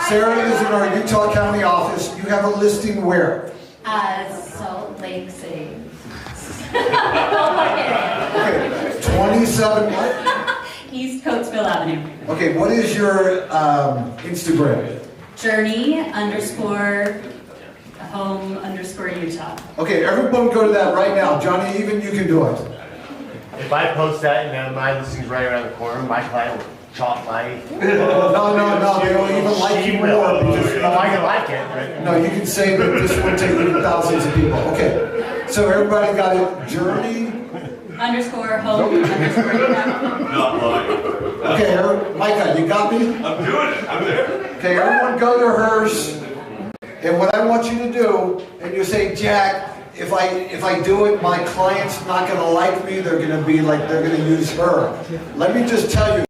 Sarah is in our Utah County office. You have a listing where? Salt Lake City. Okay, 27 what? East Coatesville Avenue. Okay, what is your Instagram? Journey_home_Utah. Okay, everyone go to that right now. Johnny, even you can do it. If I post that and my listing's right around the corner, my client will chop my... No, they'll even like you more. Because, I can like it, but... no, you can say that this will take thousands of people. Okay, so everybody got it. Journey_home_Utah. Not lying. Okay, Micah, you got me? I'm doing it. I'm there. Okay, everyone go to hers. And what I want you to do, and you say, Jack, if I do it, my client's not going to like me. They're going to be like, they're going to use her. Let me just tell you.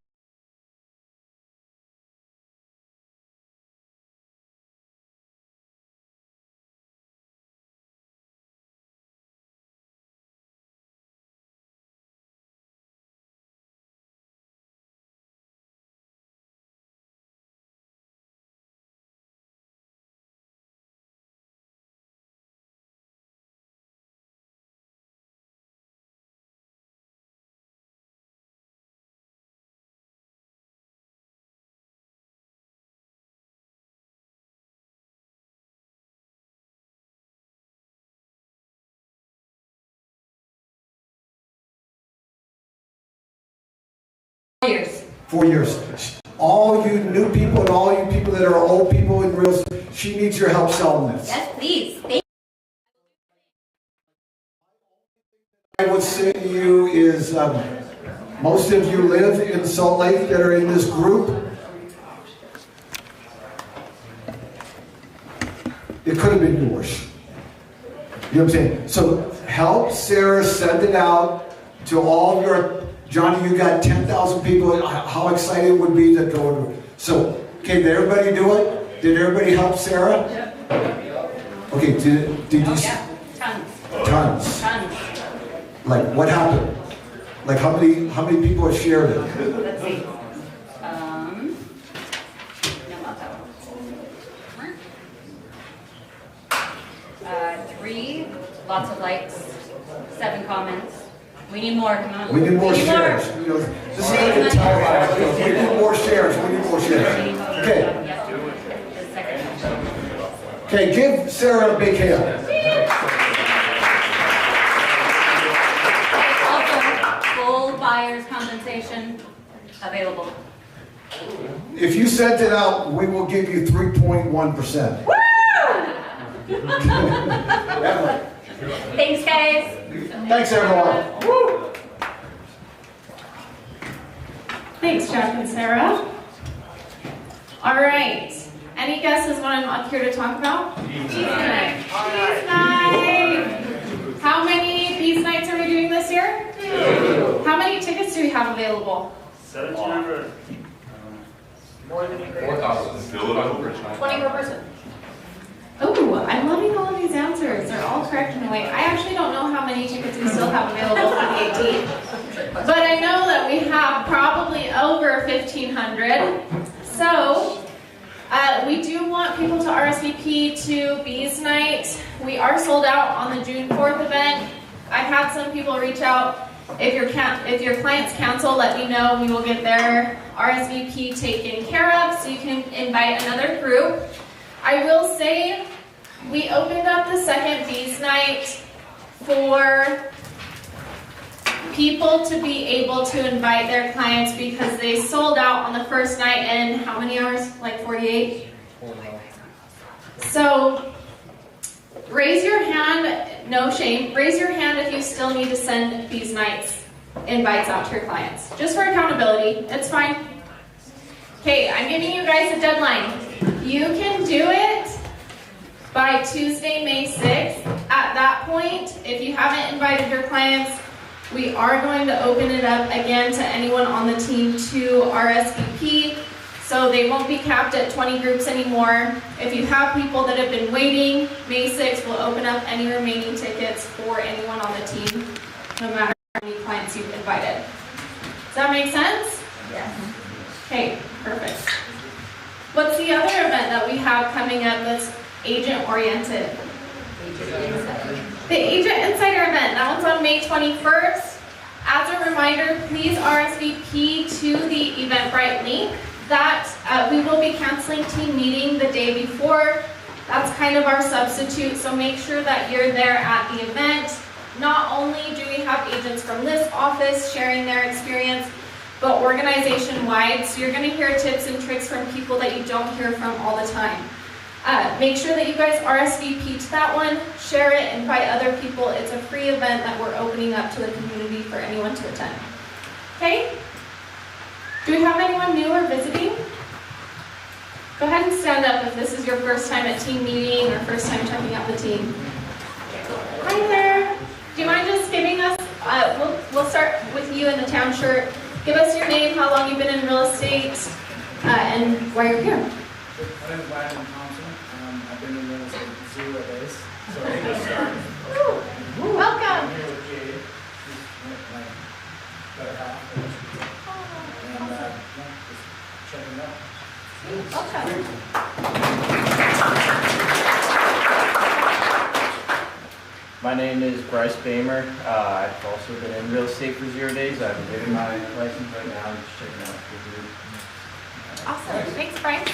Years. 4 years. All you new people and all you people that are old people in real estate, she needs your help selling this. Yes, please. Thank I would say to you is, most of you live in Salt Lake that are in this group. It could have been yours. You know what I'm saying? So help Sarah send it out to all of your, Johnny, you got 10,000 people. How excited it would be to go to. So, okay, did everybody do it? Did everybody help Sarah? Okay, did you? Yeah, tons. Tons. Tons. Like, what happened? Like, how many people have shared it? Let's see. No, not that one. 3, lots of likes, 7 comments. We need more, come on. We need more shares. You know, this is like a tagline. We need more shares. We need more shares. Okay. Okay, give Sarah a big hand. Also, full buyer's compensation available. If you sent it out, we will give you 3.1%. Woo! Thanks, guys. Thanks, everyone. Woo! Thanks, Jack and Sarah. All right. Any guesses what I'm up here to talk about? Bees night. Bees night. How many Bees nights are we doing this year? 2. How many tickets do we have available? 1,700. More than 4,000. Fill it up. 20 per person. Oh, I'm loving all of these answers. They're all correct in a way. I actually don't know how many tickets we still have available for the 18th. But I know that we have probably over 1,500. So, we do want people to RSVP to Bees Night. We are sold out on the June 4th event. I've had some people reach out. If your clients cancel, let me know. We will get their RSVP taken care of so you can invite another group. I will say we opened up the second Bees Night for people to be able to invite their clients because they sold out on the first night in how many hours? Like 48? So raise your hand, no shame, raise your hand if you still need to send Bees Nights invites out to your clients. Just for accountability, it's fine. Okay, I'm giving you guys a deadline. You can do it by Tuesday, May 6th. At that point, if you haven't invited your clients, we are going to open it up again to anyone on the team to RSVP. So they won't be capped at 20 groups anymore. If you have people that have been waiting, May 6th will open up any remaining tickets for anyone on the team, no matter how many clients you've invited. Does that make sense? Yes. Okay, perfect. What's the other event that we have coming up that's agent-oriented? The Agent Insider event. That one's on May 21st. As a reminder, please RSVP to the Eventbrite link. That we will be canceling team meeting the day before. That's kind of our substitute, so make sure that you're there at the event. Not only do we have agents from this office sharing their experience, but organization-wide, so you're going to hear tips and tricks from people that you don't hear from all the time. Make sure that you guys RSVP to that one, share it, invite other people. It's a free event that we're opening up to the community for anyone to attend. Okay? Do we have anyone new or visiting? Go ahead and stand up if this is your first time at team meeting or first time checking out the team. Hi there. Do you mind just giving us, we'll start with you in the town shirt. Give us your name, how long you've been in real estate, and why you're here. My name is Landon Thompson. I've been in real estate 0 days. So I think we'll start. Welcome. I'm here with Jade. She's my better half. And just checking it out. My name is Bryce Bamer. I've also been in real estate for 0 days. I'm getting my license right now. I'm just checking out the group. Awesome. Thanks, Bryce.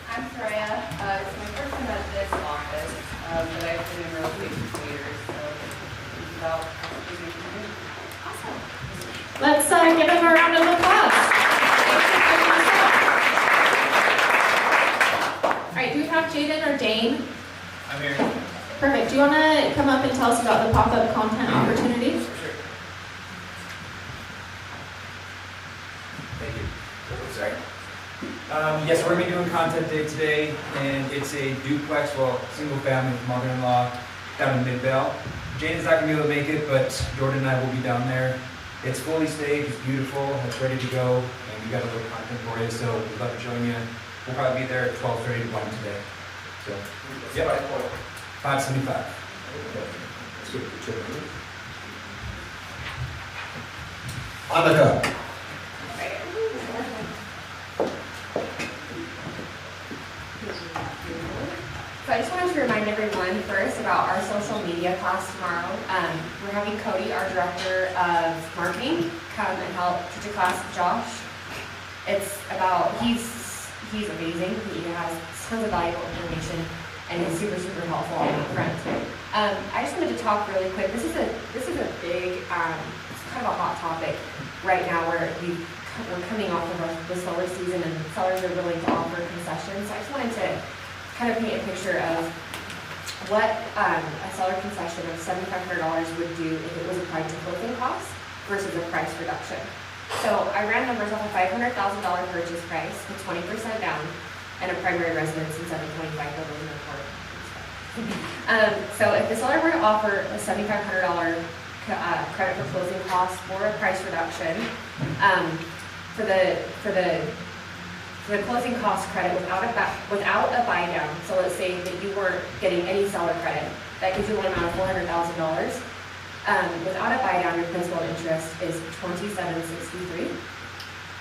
I'm Freya. It's my first time at this office, but I've been in real estate for 2 years, so it's about Awesome. Let's give him a round of applause. All right, do we have Jaden or Dane? I'm here. Perfect. Do you want to come up and tell us about the pop-up content opportunity? Sure. Thank you. Sorry. Yes, we're going to be doing content day today, and it's a duplex, well, single family with mother-in-law down in Midvale. Jaden's not going to be able to make it, but Jordan and I will be down there. It's fully staged, it's beautiful, it's ready to go, and we got a little content for you, so we'd love to join you. We'll probably be there at 12:30 to 1 today. So, yep. 575. Annika. So I just wanted to remind everyone first about our social media class tomorrow. We're having Cody, our director of marketing, come and help teach a class with Josh. It's about, he's amazing. He has tons of valuable information and is super, super helpful on that front. I just wanted to talk really quick. This is a big, it's kind of a hot topic right now where we're coming off of the solar season and sellers are willing to offer concessions. So I just wanted to kind of paint a picture of what a seller concession of $7,500 would do if it was applied to closing costs versus a price reduction. So I ran numbers off a $500,000 purchase price with 20% down and a primary residence instead of 25 building report. So if the seller were to offer a $7,500 credit for closing costs or a price reduction, for the closing cost credit without a buy down, so let's say that you weren't getting any seller credit, that gives you one amount of $400,000. Without a buy down, your principal interest is $2,763.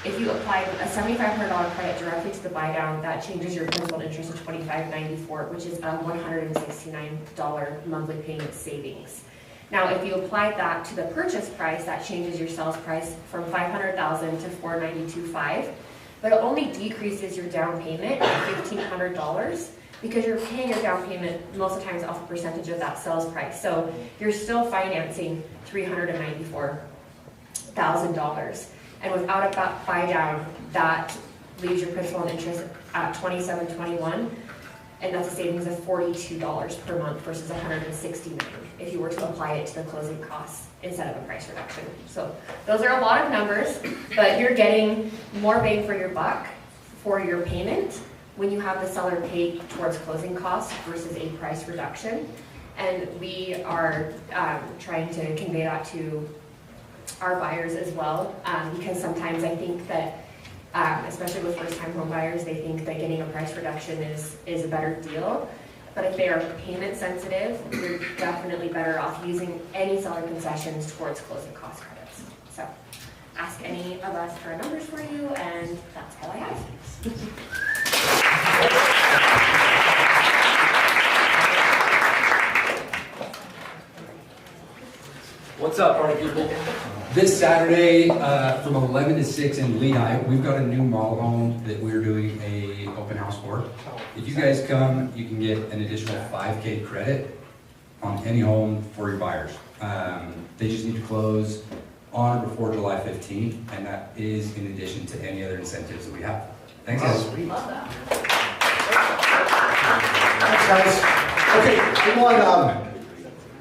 If you applied a $7,500 credit directly to the buy down, that changes your principal interest to $2,594, which is a $169 monthly payment savings. Now, if you applied that to the purchase price, that changes your sales price from $500,000 to $492,500. But it only decreases your down payment by $1,500 because you're paying your down payment most of the times off a percentage of that sales price. So you're still financing $394,000. And without a buy down, that leaves your principal and interest at $2,721, and that's a savings of $42 per month versus $169 if you were to apply it to the closing costs instead of a price reduction. So those are a lot of numbers, but you're getting more bang for your buck for your payment when you have the seller pay towards closing costs versus a price reduction. And we are trying to convey that to our buyers as well, because sometimes I think that, especially with first-time home buyers, they think that getting a price reduction is a better deal. But if they are payment sensitive, you're definitely better off using any seller concessions towards closing cost credits. So ask any of us for numbers for you, and that's all I have. What's up, party people? This Saturday from 11 to 6 in Lehigh, we've got a new model home that we're doing a open house for. If you guys come, you can get an additional $5K credit on any home for your buyers. They just need to close on or before July 15th, and that is in addition to any other incentives that we have. Thanks, guys. Thanks, guys. Okay, we want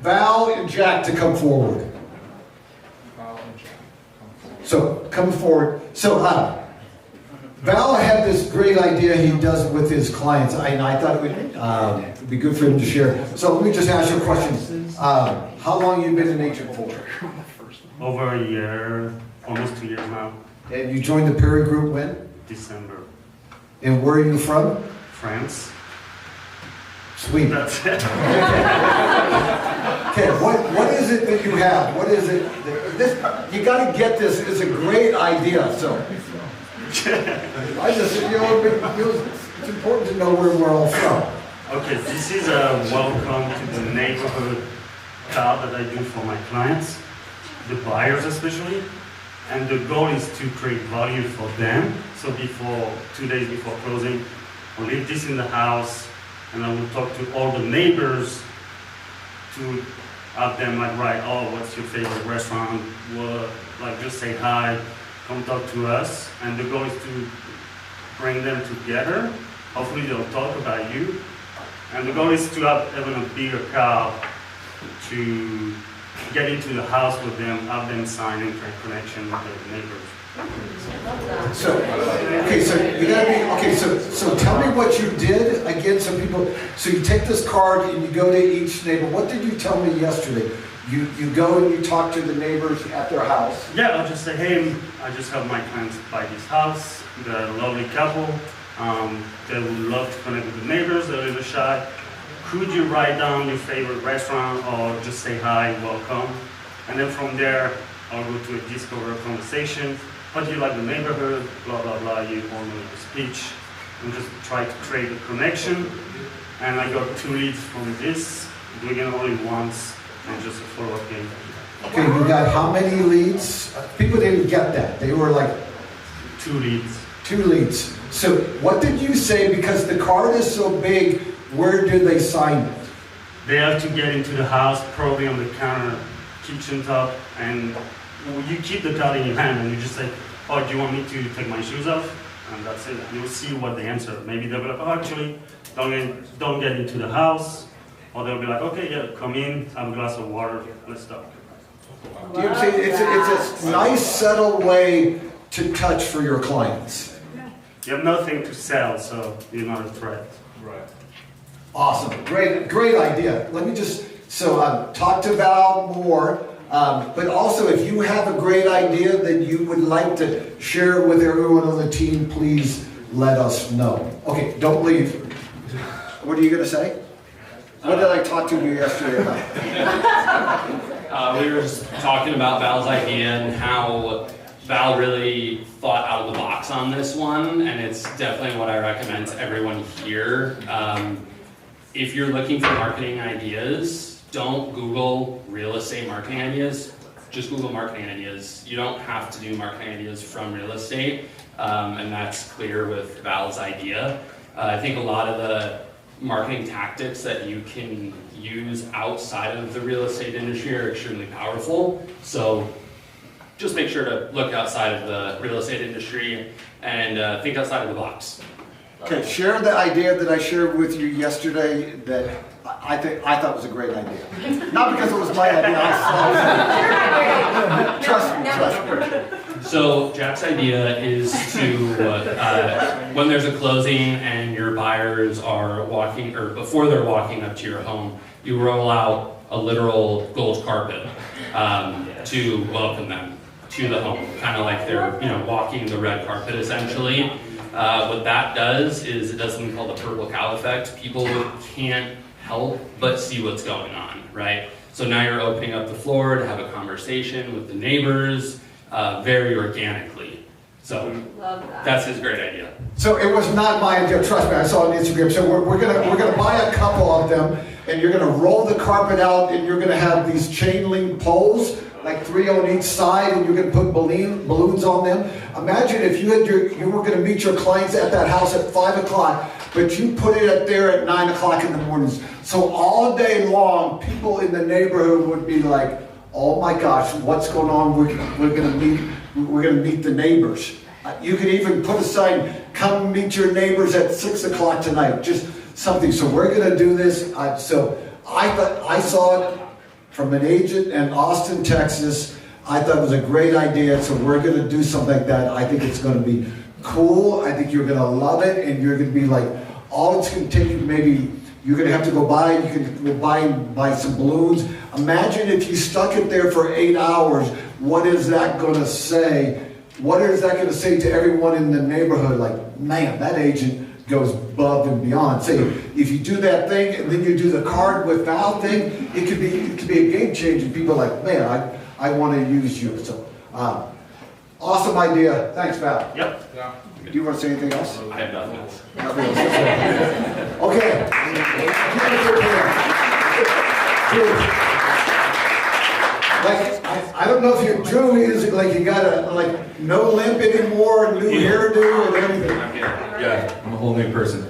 Val and Jack to come forward. So, come forward. So, Val had this great idea he does with his clients, and I thought it would be good for him to share. So, let me just ask you a question. How long have you been an agent for? Over a year, almost 2 years now. And you joined the Perry Group when? December. And where are you from? France. Sweet. That's it. Okay, what is it that you have? What is it? You got to get this. It's a great idea. So, I just, it's important to know where we're all from. Okay, this is a welcome to the neighborhood card that I do for my clients, the buyers especially. And the goal is to create value for them. So 2 days before closing, I'll leave this in the house, and I will talk to all the neighbors to have them like write, oh, what's your favorite restaurant? Well, like just say hi, come talk to us. And the goal is to bring them together. Hopefully they'll talk about you. And the goal is to have even a bigger crowd to get into the house with them, have them sign and create connection with their neighbors. So, you gotta be, so tell me what you did again. Some people, so you take this card and you go to each neighbor. What did you tell me yesterday? You go and you talk to the neighbors at their house. Yeah, I'll just say, hey, I just have my clients buy this house. They're a lovely couple. They would love to connect with the neighbors. They're a little shy. Could you write down your favorite restaurant or just say hi, welcome? And then from there, I'll go to a discover conversation. How do you like the neighborhood? Blah, blah, blah. You all know the speech. And just try to create a connection. And I got 2 leads from this, doing it only once, and just a follow-up game. Okay, you got how many leads? People didn't get that. They were like 2 leads. 2 leads. So what did you say? Because the card is so big, where did they sign it? They have to get into the house, probably on the counter, kitchen top, and you keep the card in your hand and you just say, oh, do you want me to take my shoes off? And that's it. You'll see what they answer. Maybe they'll be like, oh, actually, don't get into the house. Or they'll be like, okay, yeah, come in, have a glass of water, let's talk. Do you see? It's a nice, subtle way to touch for your clients. You have nothing to sell, so you're not a threat. Right. Awesome, great idea. Let me just, talk to Val more, but also if you have a great idea that you would like to share with everyone on the team, please let us know. Okay, don't leave. What are you going to say? What did I talk to you yesterday about? We were just talking about Val's idea and how Val really thought out of the box on this one, and it's definitely what I recommend to everyone here. If you're looking for marketing ideas, don't Google real estate marketing ideas, just Google marketing ideas. You don't have to do marketing ideas from real estate, and that's clear with Val's idea. I think a lot of the marketing tactics that you can use outside of the real estate industry are extremely powerful. So just make sure to look outside of the real estate industry and think outside of the box. Okay, share the idea that I shared with you yesterday that I thought was a great idea. Not because it was my idea, I saw it. Trust me. So Jack's idea is to, when there's a closing and your buyers are walking, or before they're walking up to your home, you roll out a literal gold carpet to welcome them to the home, kind of like they're walking the red carpet essentially. What that does is it does something called the purple cow effect. People can't help but see what's going on, right? So now you're opening up the floor to have a conversation with the neighbors very organically. So Love that. that's his great idea. So it was not my idea, trust me, I saw it on Instagram. So we're gonna buy a couple of them, and you're gonna roll the carpet out, and you're gonna have these chain link poles, like 3 on each side, and you're gonna put balloons on them. Imagine if you were gonna meet your clients at that house at 5 o'clock, but you put it up there at 9 o'clock in the mornings. So all day long, people in the neighborhood would be like, oh my gosh, what's going on? We're gonna meet the neighbors. You could even put a sign, come meet your neighbors at 6 o'clock tonight, just something. So we're gonna do this. So I saw it from an agent in Austin, Texas. I thought it was a great idea, so we're gonna do something like that. I think it's gonna be cool. I think you're gonna love it, and you're gonna be like, all it's gonna take you, maybe you're gonna have to go buy, you can go buy some balloons. Imagine if you stuck it there for 8 hours, what is that gonna say? What is that gonna say to everyone in the neighborhood? Like, man, that agent goes above and beyond. Say, if you do that thing and then you do the card with Val thing, it could be a game changer. People are like, man, I want to use you. So, awesome idea. Thanks, Val. Yep. Do you want to say anything else? I have nothing else. Nothing else. Okay. Like, I don't know if you drew is like you got a no limp anymore, new hairdo and everything. Yeah, I'm a whole new person.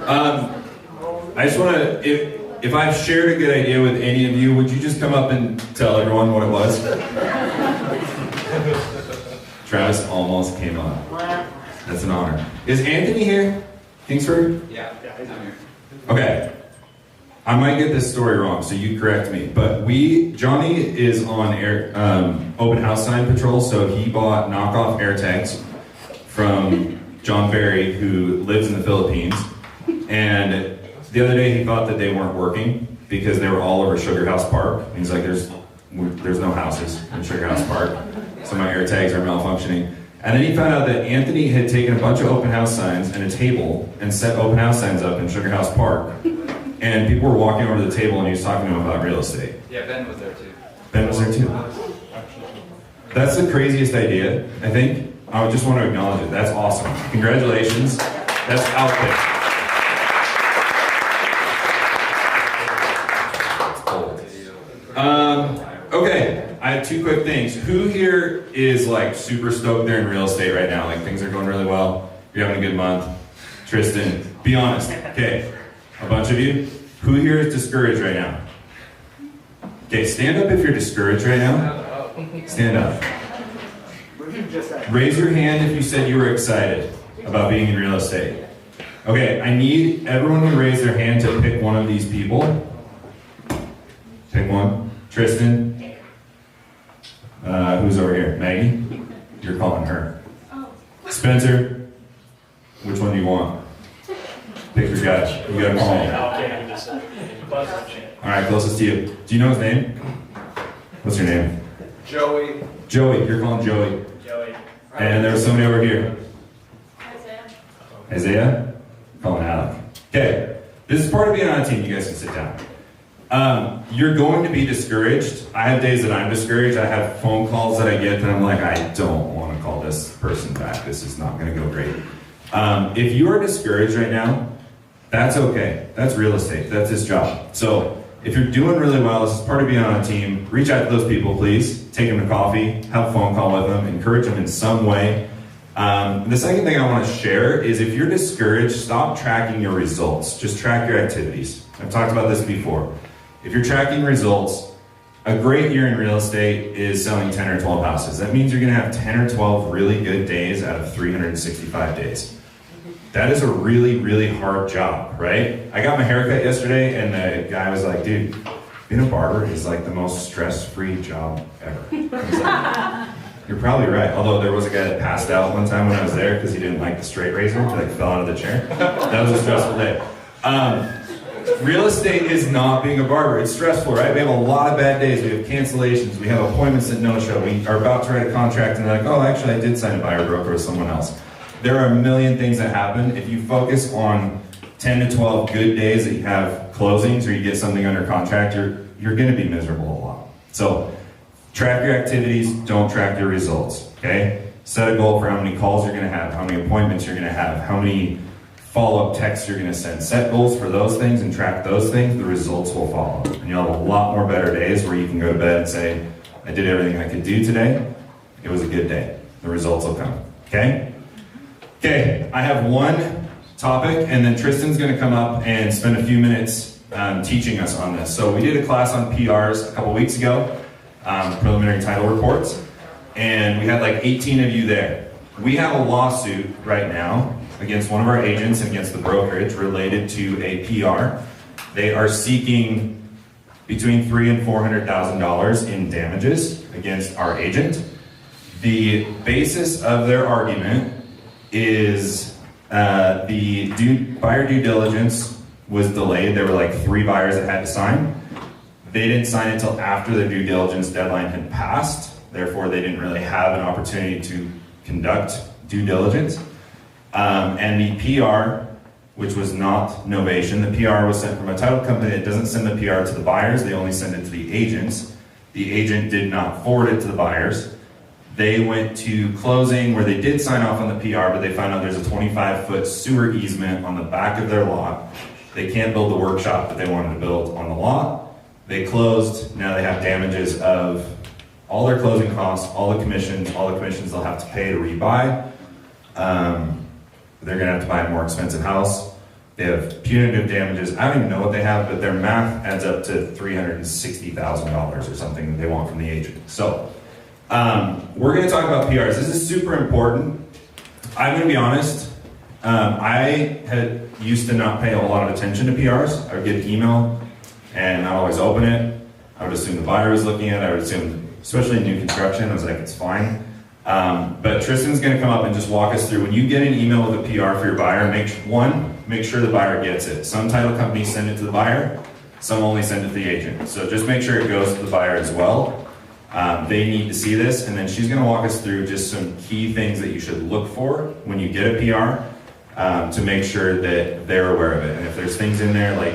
I just want to, if I've shared a good idea with any of you, would you just come up and tell everyone what it was? Travis almost came on. That's an honor. Is Anthony here? Kingsford? Yeah, I'm here. Okay. I might get this story wrong, so you correct me. But Johnny is on open house sign patrol, so he bought knockoff air tags from John Berry, who lives in the Philippines. And the other day he thought that they weren't working because they were all over Sugar House Park. And he's like, there's no houses in Sugar House Park, so my air tags are malfunctioning. And then he found out that Anthony had taken a bunch of open house signs and a table and set open house signs up in Sugar House Park. And people were walking over to the table and he was talking to them about real estate. Yeah, Ben was there too. Ben was there too. That's the craziest idea, I think. I would just want to acknowledge it. That's awesome. Congratulations. That's out there. Okay, I have 2 quick things. Who here is like super stoked they're in real estate right now? Like things are going really well. You're having a good month. Tristan, be honest. Okay, a bunch of you. Who here is discouraged right now? Okay, stand up if you're discouraged right now. Stand up. Raise your hand if you said you were excited about being in real estate. Okay, I need everyone who raised their hand to pick one of these people. Pick one. Tristan. Who's over here? Maggie? You're calling her. Spencer. Which one do you want? Pick your guy. You gotta call him. Alright, closest to you. Do you know his name? What's your name? Joey. Joey. You're calling Joey. Joey. And there was somebody over here. Isaiah? Calling Alec. Okay. This is part of being on a team. You guys can sit down. You're going to be discouraged. I have days that I'm discouraged. I have phone calls that I get that I'm like, I don't want to call this person back. This is not going to go great. If you are discouraged right now, that's okay. That's real estate. That's his job. So if you're doing really well, this is part of being on a team. Reach out to those people, please. Take them to coffee. Have a phone call with them. Encourage them in some way. The second thing I want to share is if you're discouraged, stop tracking your results. Just track your activities. I've talked about this before. If you're tracking results, a great year in real estate is selling 10 or 12 houses. That means you're going to have 10 or 12 really good days out of 365 days. That is a really, really hard job, right? I got my haircut yesterday and the guy was like, dude, being a barber is like the most stress-free job ever. I was like, you're probably right. Although there was a guy that passed out one time when I was there because he didn't like the straight razor, like fell out of the chair. That was a stressful day. Real estate is not being a barber. It's stressful, right? We have a lot of bad days. We have cancellations. We have appointments that no-show. We are about to write a contract and they're like, oh, actually I did sign a buyer broker with someone else. There are a million things that happen. If you focus on 10 to 12 good days that you have closings or you get something under contract, you're going to be miserable a lot. So track your activities, don't track your results, okay? Set a goal for how many calls you're going to have, how many appointments you're going to have, how many follow-up texts you're going to send. Set goals for those things and track those things. The results will follow. And you'll have a lot more better days where you can go to bed and say, I did everything I could do today. It was a good day. The results will come. Okay? Okay, I have one topic, and then Tristan's going to come up and spend a few minutes teaching us on this. So we did a class on PRs a couple weeks ago, preliminary title reports, and we had like 18 of you there. We have a lawsuit right now against one of our agents and against the brokerage related to a PR. They are seeking between $300,000 and $400,000 in damages against our agent. The basis of their argument is the buyer due diligence was delayed. There were like 3 buyers that had to sign. They didn't sign until after the due diligence deadline had passed. Therefore, they didn't really have an opportunity to conduct due diligence. And the PR, which was not Novation, the PR was sent from a title company that doesn't send the PR to the buyers, they only send it to the agents. The agent did not forward it to the buyers. They went to closing where they did sign off on the PR, but they found out there's a 25-foot sewer easement on the back of their lot. They can't build the workshop that they wanted to build on the lot. They closed, now they have damages of all their closing costs, all the commissions they'll have to pay to rebuy. They're gonna have to buy a more expensive house. They have punitive damages. I don't even know what they have, but their math adds up to $360,000 or something that they want from the agent. So, we're gonna talk about PRs. This is super important. I'm gonna be honest. I had used to not pay a whole lot of attention to PRs. I would get an email and not always open it. I would assume the buyer was looking at it. I would assume, especially in new construction, I was like, it's fine. But Tristan's gonna come up and just walk us through. When you get an email with a PR for your buyer, make sure the buyer gets it. Some title companies send it to the buyer, some only send it to the agent. So just make sure it goes to the buyer as well. They need to see this, and then she's gonna walk us through just some key things that you should look for when you get a PR to make sure that they're aware of it. And if there's things in there like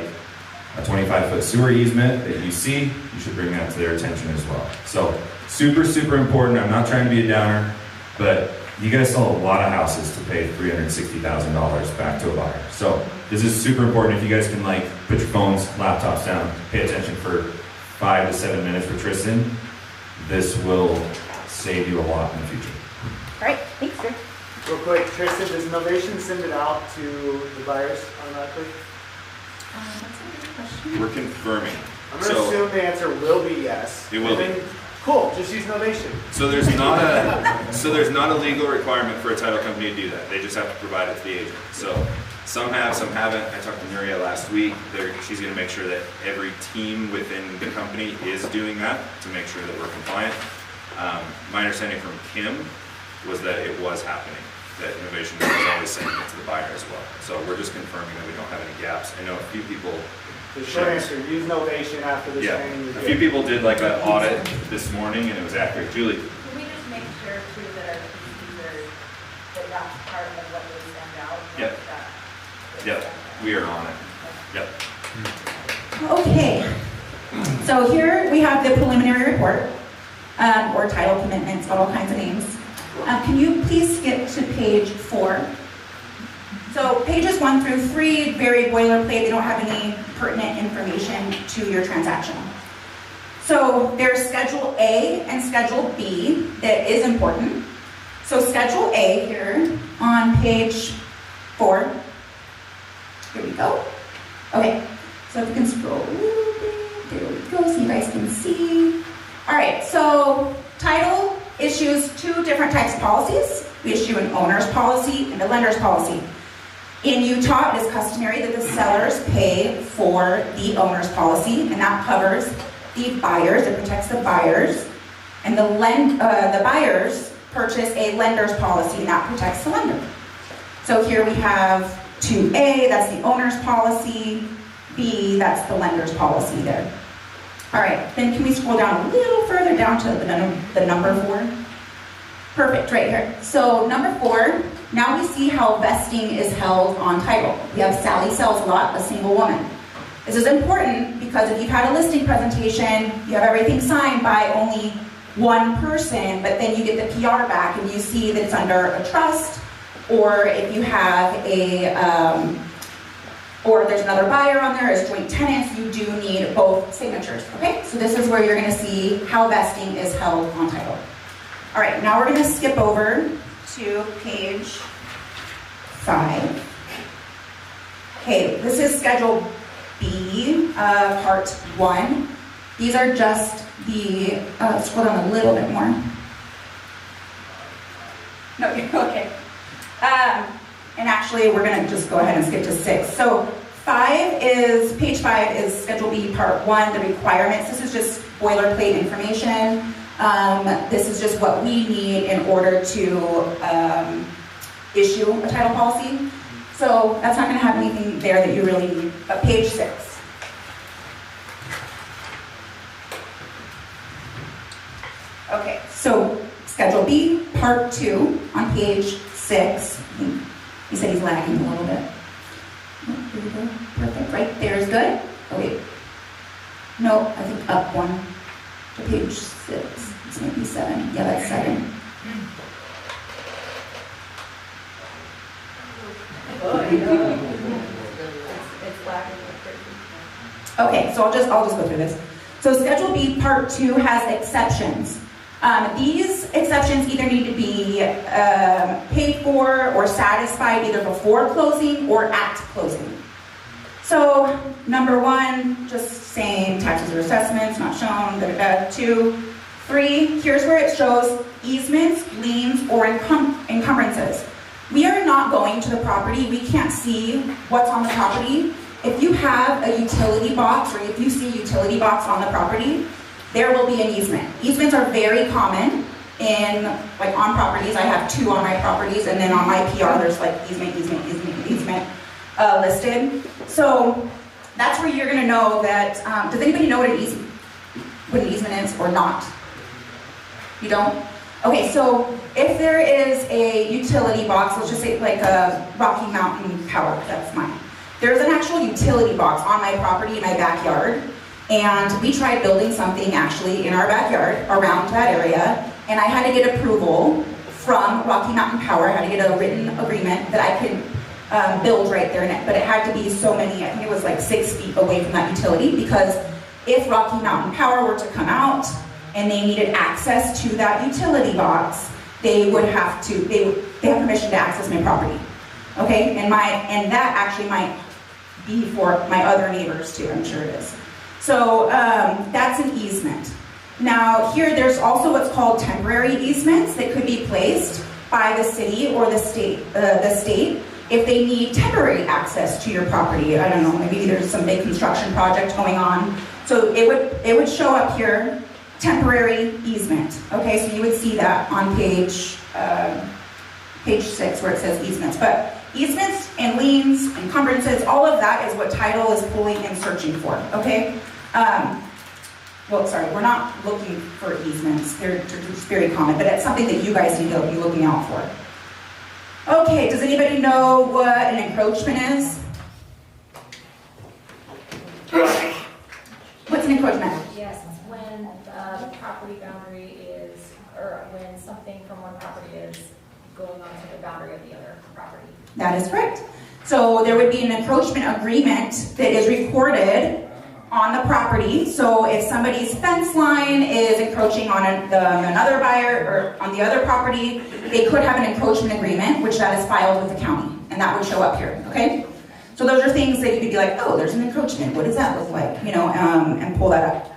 a 25-foot sewer easement that you see, you should bring that to their attention as well. So super, super important. I'm not trying to be a downer, but you guys sell a lot of houses to pay $360,000 back to a buyer. So this is super important. If you guys can like put your phones, laptops down, pay attention for 5 to 7 minutes for Tristan, this will save you a lot in the future. All right, thanks, Rick. Real quick, Tristan, does Novation send it out to the buyers automatically? That's a good question. We're confirming. I'm going to assume the answer will be yes. It will be. Cool, just use Novation. So there's not a legal requirement for a title company to do that. They just have to provide it to the agent. So some have, some haven't. I talked to Nuria last week. She's going to make sure that every team within the company is doing that to make sure that we're compliant. My understanding from Kim was that it was happening, that Novation was always sending it to the buyer as well. So we're just confirming that we don't have any gaps. I know a few people. The short answer, use Novation after the training. A few people did like an audit this morning and it was accurate. Julie? Can we just make sure too that our users, that that's part of what they send out? Yep. Yep, we are on it. Yep. Okay, so here we have the preliminary report, or title commitments, all kinds of names. Can you please skip to page 4? So pages 1 through 3, very boilerplate, they don't have any pertinent information to your transaction. So there's Schedule A and Schedule B that is important. So Schedule A here on page 4. Here we go. Okay, so if you can scroll a little bit, there we go, so you guys can see. All right, so title issues 2 different types of policies. We issue an owner's policy and a lender's policy. In Utah, it is customary that the sellers pay for the owner's policy, and that covers the buyers, it protects the buyers, and the buyers purchase a lender's policy, and that protects the lender. So here we have 2A, that's the owner's policy, B, that's the lender's policy there. All right, then can we scroll down a little further down to the number 4? Perfect, right here. So number 4, now we see how vesting is held on title. We have Sally sells a lot, a single woman. This is important because if you've had a listing presentation, you have everything signed by only one person, but then you get the PR back and you see that it's under a trust, or if you have or there's another buyer on there as joint tenants, you do need both signatures, okay? So this is where you're gonna see how vesting is held on title. All right, now we're gonna skip over to page 5. Okay, this is Schedule B, Part 1. These are just the, scroll down a little bit more. No, you're okay. And actually, we're gonna just go ahead and skip to 6. So page 5 is Schedule B, Part 1, the requirements. This is just boilerplate information. This is just what we need in order to issue a title policy. So that's not gonna have anything there that you really need. But page 6. Okay, so Schedule B, Part 2, on page 6. He said he's lagging a little bit. Here we go. Perfect. Right there is good. Oh, wait. No, I think up one to page 6. It's maybe 7. Yeah, that's 7. Okay, so I'll just go through this. So Schedule B, Part 2 has exceptions. These exceptions either need to be paid for or satisfied either before closing or at closing. So number 1, just saying taxes or assessments not shown, 2, 3, here's where it shows easements, liens, or encumbrances. We are not going to the property. We can't see what's on the property. If you have a utility box, or if you see a utility box on the property, there will be an easement. Easements are very common on properties. I have 2 on my properties, and then on my PR, there's easement listed. So that's where you're gonna know that, does anybody know what an easement is or not? You don't? Okay, so if there is a utility box, let's just say like a Rocky Mountain Power, that's mine. There's an actual utility box on my property in my backyard, and we tried building something actually in our backyard around that area, and I had to get approval from Rocky Mountain Power. I had to get a written agreement that I could build right there, but it had to be so many, I think it was like 6 feet away from that utility, because if Rocky Mountain Power were to come out and they needed access to that utility box, they would have to, they have permission to access my property. Okay, and that actually might be for my other neighbors too, I'm sure it is. So that's an easement. Now here there's also what's called temporary easements that could be placed by the city or the state if they need temporary access to your property. I don't know, maybe there's some big construction project going on. So it would show up here, temporary easement. Okay, so you would see that on page 6 where it says easements. But easements and liens, encumbrances, all of that is what title is pulling and searching for, okay? Well, sorry, we're not looking for easements. They're just very common, but it's something that you guys need to be looking out for. Okay, does anybody know what an encroachment is? What's an encroachment? Yes, when the property boundary is, or when something from one property is going on to the boundary of the other property. That is correct. So there would be an encroachment agreement that is recorded on the property. So if somebody's fence line is encroaching on another buyer or on the other property, they could have an encroachment agreement, which that is filed with the county, and that would show up here, okay? So those are things that you could be like, oh, there's an encroachment. What does that look like? You know, and pull that up.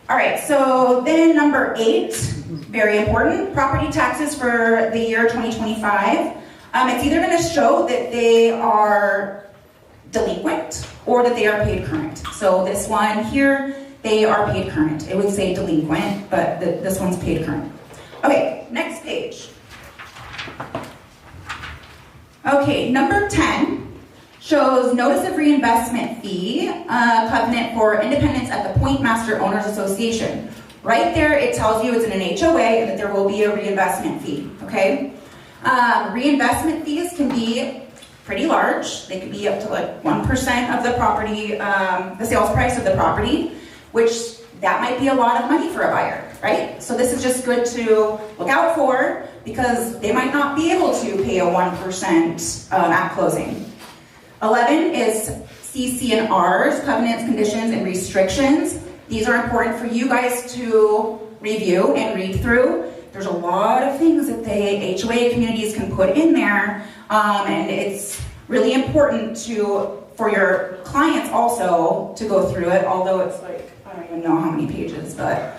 All right, so then number 8, very important, property taxes for the year 2025. It's either going to show that they are delinquent or that they are paid current. So this one here, they are paid current. It would say delinquent, but this one's paid current. Okay, next page. Okay, number 10 shows notice of reinvestment fee covenant for independence at the Point Master Owners Association. Right there, it tells you it's in an HOA and that there will be a reinvestment fee, okay? Reinvestment fees can be pretty large. They could be up to like 1% of the property, the sales price of the property, which that might be a lot of money for a buyer. right? So this is just good to look out for because they might not be able to pay a 1% at closing. 11 is CC&Rs, covenants, conditions, and restrictions. These are important for you guys to review and read through. There's a lot of things that the HOA communities can put in there, and it's really important for your clients also to go through it, although it's like, I don't even know how many pages, but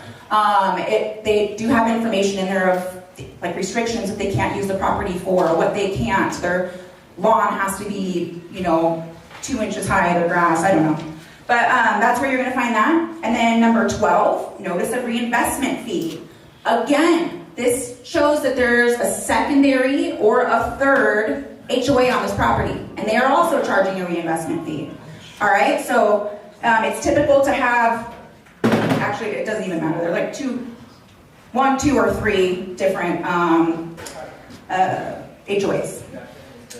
they do have information in there of like restrictions that they can't use the property for, what they can't. Their lawn has to be, 2 inches high, their grass, I don't know. But that's where you're gonna find that. And then number 12, notice of reinvestment fee. Again, this shows that there's a secondary or a third HOA on this property, and they are also charging a reinvestment fee. All right, so it's typical to have, actually it doesn't even matter, they're like 1, 2, or 3 different HOAs.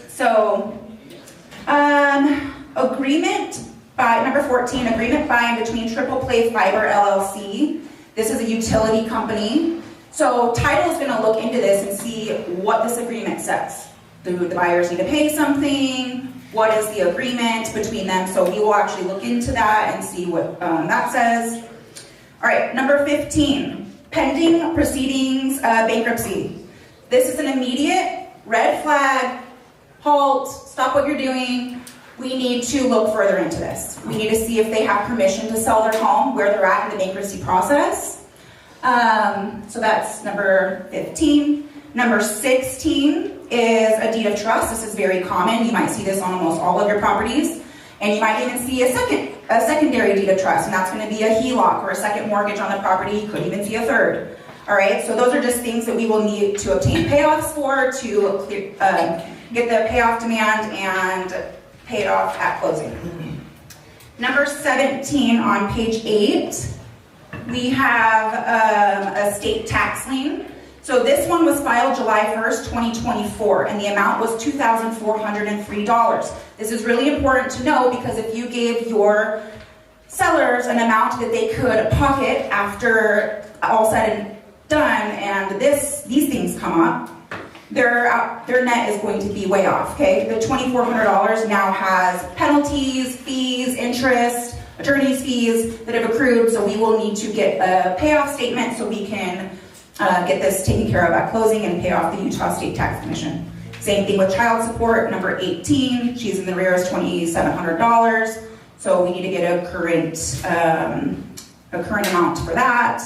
So, agreement by, number 14, agreement by and between Triple Play Fiber LLC. This is a utility company. So title is gonna look into this and see what this agreement says. Do the buyers need to pay something? What is the agreement between them? So we will actually look into that and see what that says. All right, number 15, pending proceedings, bankruptcy. This is an immediate red flag, halt, stop what you're doing. We need to look further into this. We need to see if they have permission to sell their home, where they're at in the bankruptcy process. So that's number 15. Number 16 is a deed of trust. This is very common. You might see this on almost all of your properties. And you might even see a secondary deed of trust, and that's going to be a HELOC or a second mortgage on the property. You could even see a third. All right, so those are just things that we will need to obtain payoffs for, to get the payoff demand and pay it off at closing. Number 17 on page 8, we have a state tax lien. So this one was filed July 1st, 2024, and the amount was $2,403. This is really important to know because if you gave your sellers an amount that they could pocket after all said and done, and these things come up, their net is going to be way off, okay? The $2,400 now has penalties, fees, interest, attorney's fees that have accrued, so we will need to get a payoff statement so we can get this taken care of at closing and pay off the Utah State Tax Commission. Same thing with child support, number 18, she's in the rear is $2,700, so we need to get a current amount for that.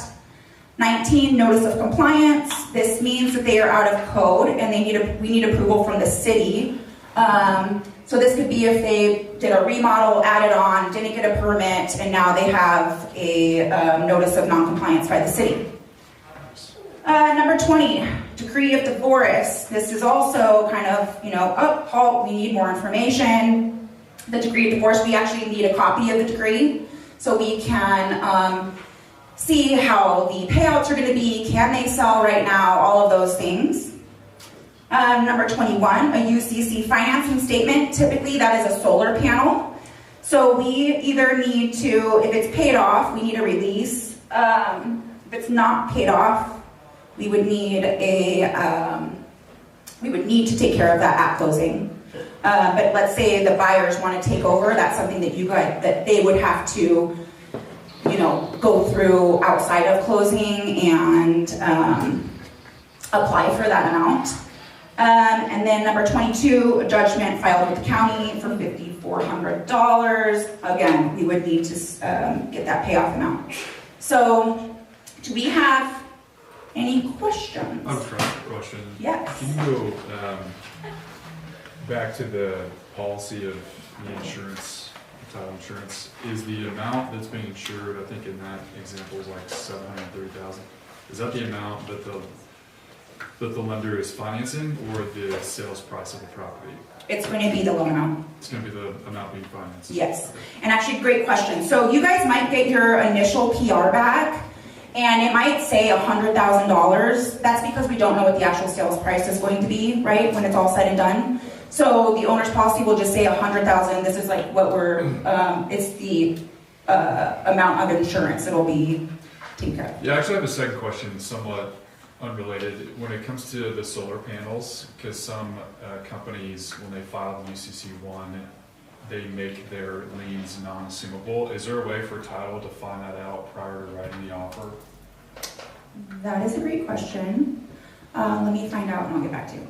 19, notice of compliance. This means that they are out of code and we need approval from the city. So this could be if they did a remodel, added on, didn't get a permit, and now they have a notice of non-compliance by the city. Number 20, decree of divorce. This is also kind of, halt, we need more information. The decree of divorce, we actually need a copy of the decree so we can see how the payouts are going to be, can they sell right now, all of those things. Number 21, a UCC financing statement. Typically that is a solar panel. So we either need to, if it's paid off, we need a release. If it's not paid off, we would need to take care of that at closing. But let's say the buyers want to take over, that's something that they would have to go through outside of closing and apply for that amount. And then number 22, a judgment filed with the county for $5,400. Again, we would need to get that payoff amount. So, do we have any questions? I'm trying to question. Yes. Can you go back to the policy of the insurance, title insurance? Is the amount that's being insured, I think in that example is like $730,000. Is that the amount that the lender is financing, or the sales price of the property? It's going to be the loan amount. It's going to be the amount being financed. Yes. And actually, great question. So you guys might get your initial PR back, and it might say $100,000. That's because we don't know what the actual sales price is going to be, right, when it's all said and done. So the owner's policy will just say $100,000. This is like what it's the amount of insurance. It'll be taken care of. Yeah, I actually have a second question, somewhat unrelated. When it comes to the solar panels, because some companies, when they file the UCC1, they make their liens non-assumable. Is there a way for title to find that out prior to writing the offer? That is a great question. Let me find out and I'll get back to you.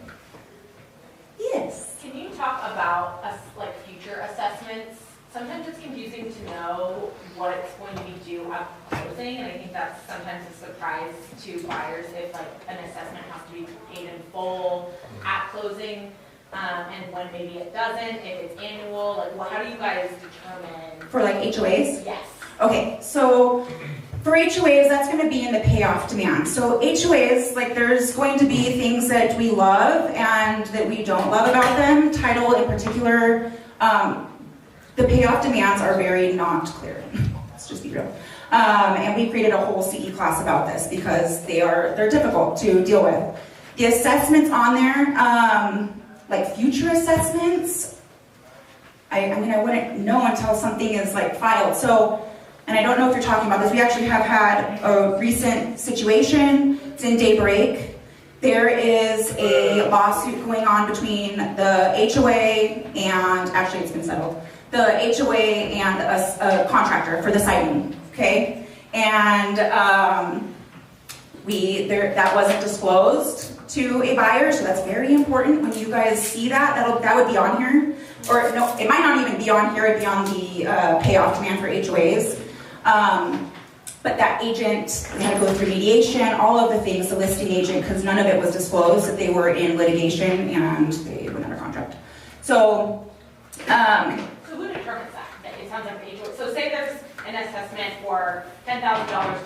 Yes. Can you talk about like future assessments? Sometimes it's confusing to know what it's going to be due at closing, and I think that's sometimes a surprise to buyers if like an assessment has to be paid in full at closing, and when maybe it doesn't, if it's annual, like how do you guys determine? For like HOAs? Yes. Okay, so for HOAs, that's going to be in the payoff demand. So HOAs, like there's going to be things that we love and that we don't love about them. Title in particular, the payoff demands are very not clear. Let's just be real. And we created a whole CE class about this because they're difficult to deal with. The assessments on there, like future assessments, I mean, I wouldn't know until something is like filed. So, and I don't know if you're talking about this, we actually have had a recent situation. It's in Daybreak. There is a lawsuit going on between the HOA and, actually it's been settled, the HOA and a contractor for the siding, okay? And that wasn't disclosed to a buyer, so that's very important. When you guys see that, that would be on here. Or no, it might not even be on here, it'd be on the payoff demand for HOAs. But that agent, we had to go through mediation, all of the things, the listing agent, because none of it was disclosed that they were in litigation and they went under contract. So, So who determines that? It sounds like the HOA. So say there's an assessment for $10,000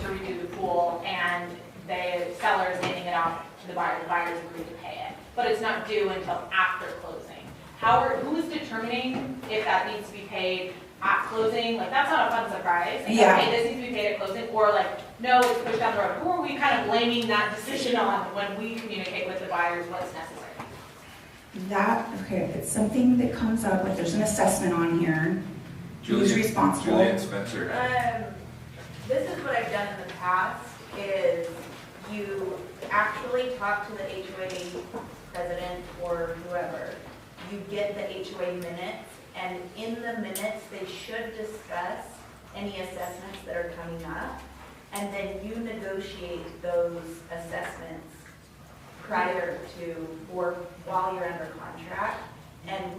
to redo the pool, and the seller is handing it off to the buyer. The buyer's agreed to pay it, but it's not due until after closing. Who is determining if that needs to be paid at closing? Like that's not a fun surprise. Like, yeah. Okay, this needs to be paid at closing, or like no, it's pushed down the road. Who are we kind of blaming that decision on when we communicate with the buyers what's necessary? Okay, if it's something that comes up, like there's an assessment on here, who's responsible? Julian Spencer. This is what I've done in the past, is you actually talk to the HOA president or whoever. You get the HOA minutes, and in the minutes, they should discuss any assessments that are coming up, and then you negotiate those assessments prior to or while you're under contract. And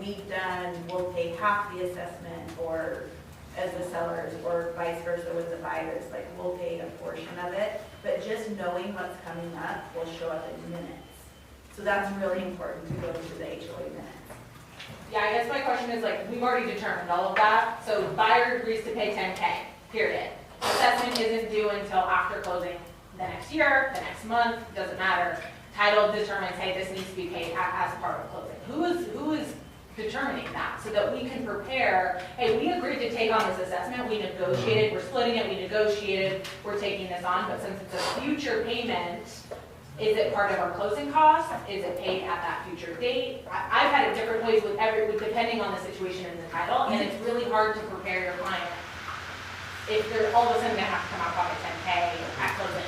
we'll pay half the assessment, or as the sellers, or vice versa with the buyers, like we'll pay a portion of it, but just knowing what's coming up will show up in minutes. So that's really important to go through the HOA minutes. Yeah, I guess my question is like, we've already determined all of that. So buyer agrees to pay $10K, period. Assessment isn't due until after closing the next year, the next month, doesn't matter. Title determines, hey, this needs to be paid as part of closing. Who is determining that so that we can prepare, hey, we agreed to take on this assessment, we negotiated, we're splitting it, we negotiated, we're taking this on, but since it's a future payment, is it part of our closing costs? Is it paid at that future date? I've had it different ways with depending on the situation in the title, and it's really hard to prepare your client if they're all of a sudden gonna have to come out pocket $10K at closing.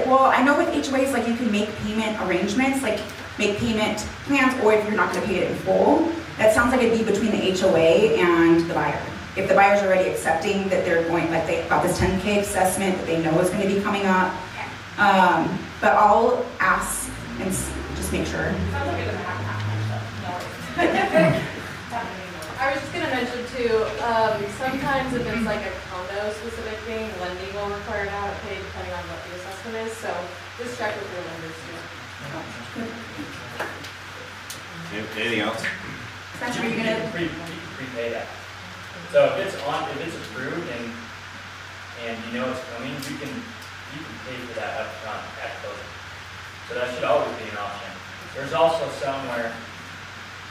Well, I know with HOAs, like you can make payment arrangements, like make payment plans, or if you're not gonna pay it in full, that sounds like it'd be between the HOA and the buyer. If the buyer's already accepting that they're going, like they got this $10K assessment that they know is gonna be coming up, but I'll ask and just make sure. Sounds like it doesn't have to happen, so no. I was just going to mention too, sometimes if it's like a condo specific thing, lending will require an out of pay depending on what the assessment is, so just check with your lenders too. Anything else? Spencer, are you gonna prepay that? So if it's approved and you know it's coming, you can pay for that up front at closing. So that should always be an option. There's also some where,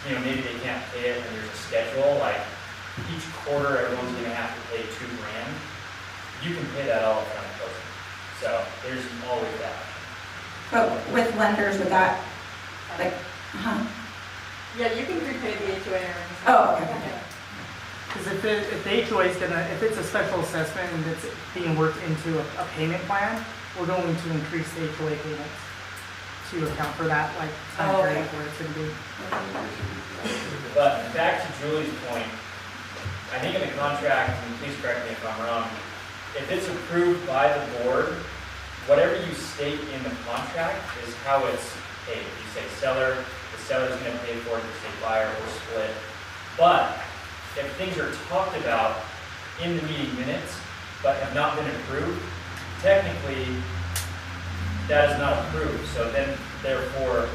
maybe they can't pay it and there's a schedule, like each quarter everyone's gonna have to pay $2,000. You can pay that all up front at closing. So there's always that. But with lenders, with that, like, Yeah, you can prepay the HOA earnings. Oh, okay. Because if the HOA is if it's a special assessment and it's being worked into a payment plan, we're going to increase the HOA payments to account for that, like, time period where it's going to be. But back to Julie's point, I think in the contract, and please correct me if I'm wrong, if it's approved by the board, whatever you state in the contract is how it's paid. If you say seller, the seller's going to pay for it. If you say buyer or split. But if things are talked about in the meeting minutes but have not been approved, technically that is not approved. So then, therefore,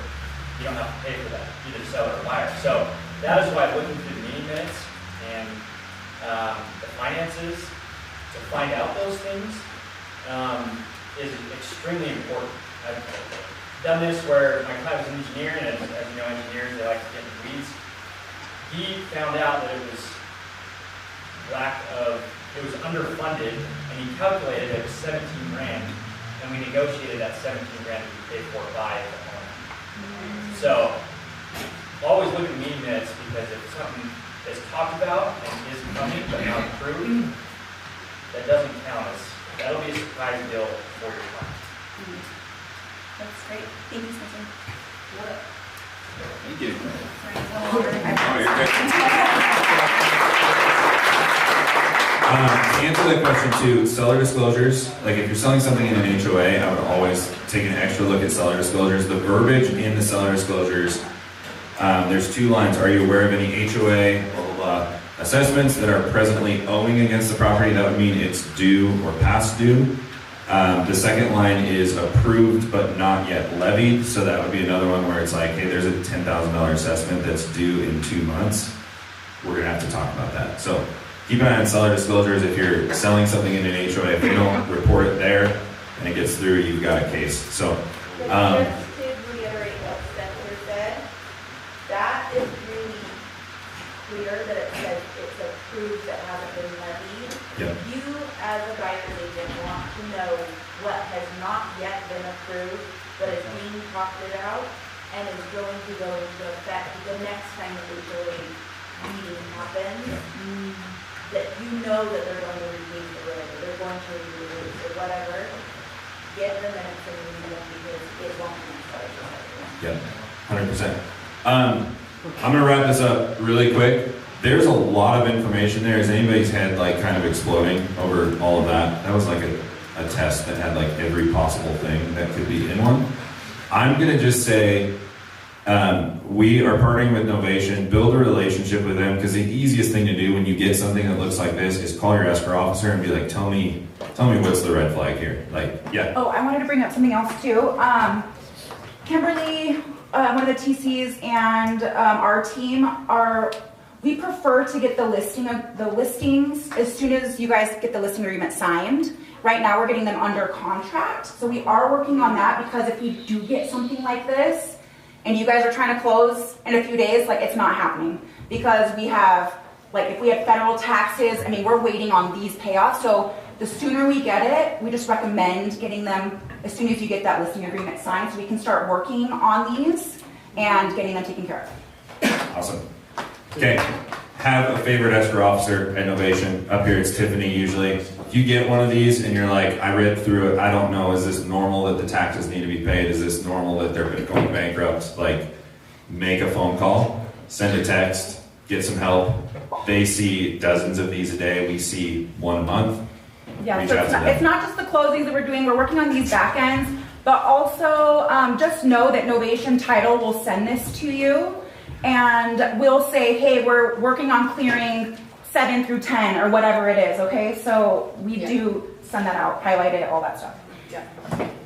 you don't have to pay for that, either seller or buyer. So that is why looking through the meeting minutes and the finances to find out those things is extremely important. I've done this where my client was an engineer, and as you know, engineers, they like to get in the weeds. He found out that it was it was underfunded, and he calculated it was 17 grand, and we negotiated that 17 grand to be paid for by the owner. So always look at meeting minutes, because if something is talked about and is coming but not approved, that doesn't count as, that'll be a surprise bill for your client. That's great. Thank you, Spencer. Thank you. To answer that question too, seller disclosures, like if you're selling something in an HOA, I would always take an extra look at seller disclosures. The verbiage in the seller disclosures, there's 2 lines. Are you aware of any HOA blah, blah, blah, assessments that are presently owing against the property? That would mean it's due or past due. The second line is approved but not yet levied. So that would be another one where it's like, hey, there's a $10,000 assessment that's due in 2 months. We're gonna have to talk about that. So keep an eye on seller disclosures. If you're selling something in an HOA, if you don't report it there and it gets through, you've got a case. So, just to reiterate what Spencer said, that is really clear that it says it's approved that hasn't been levied. Yep. You, as a buyer's agent, want to know what has not yet been approved, but is being talked about and is going to go into effect the next time the HOA meeting happens. That you know that they're going to release or whatever, they're going to release or whatever. Get the minutes and read them, because it won't be started. Yep, 100%. I'm gonna wrap this up really quick. There's a lot of information there. Is anybody's head like kind of exploding over all of that? That was like a test that had like every possible thing that could be in one. I'm gonna just say, we are partnering with Novation, build a relationship with them, because the easiest thing to do when you get something that looks like this is call your escrow officer and be like, tell me what's the red flag here. Like, yeah. Oh, I wanted to bring up something else too. Kimberly, one of the TCs, and our team we prefer to get the listings as soon as you guys get the listing agreement signed. Right now we're getting them under contract. So we are working on that, because if we do get something like this and you guys are trying to close in a few days, like, it's not happening, because we have, like, if we have federal taxes, I mean, we're waiting on these payoffs. So the sooner we get it, we just recommend getting them as soon as you get that listing agreement signed, so we can start working on these and getting them taken care of. Awesome. Okay, have a favorite escrow officer at Novation. Up here it's Tiffany usually. If you get one of these and you're like, I read through it, I don't know, is this normal that the taxes need to be paid? Is this normal that they're going bankrupt? Like, make a phone call, send a text, get some help. They see dozens of these a day. We see one a month. Yeah, Reach so out to them. it's not just the closings that we're doing. We're working on these back ends, but also just know that Novation Title will send this to you, and we'll say, hey, we're working on clearing 7 through 10 or whatever it is, okay? So we do send that out, highlight it, all that stuff. Yeah.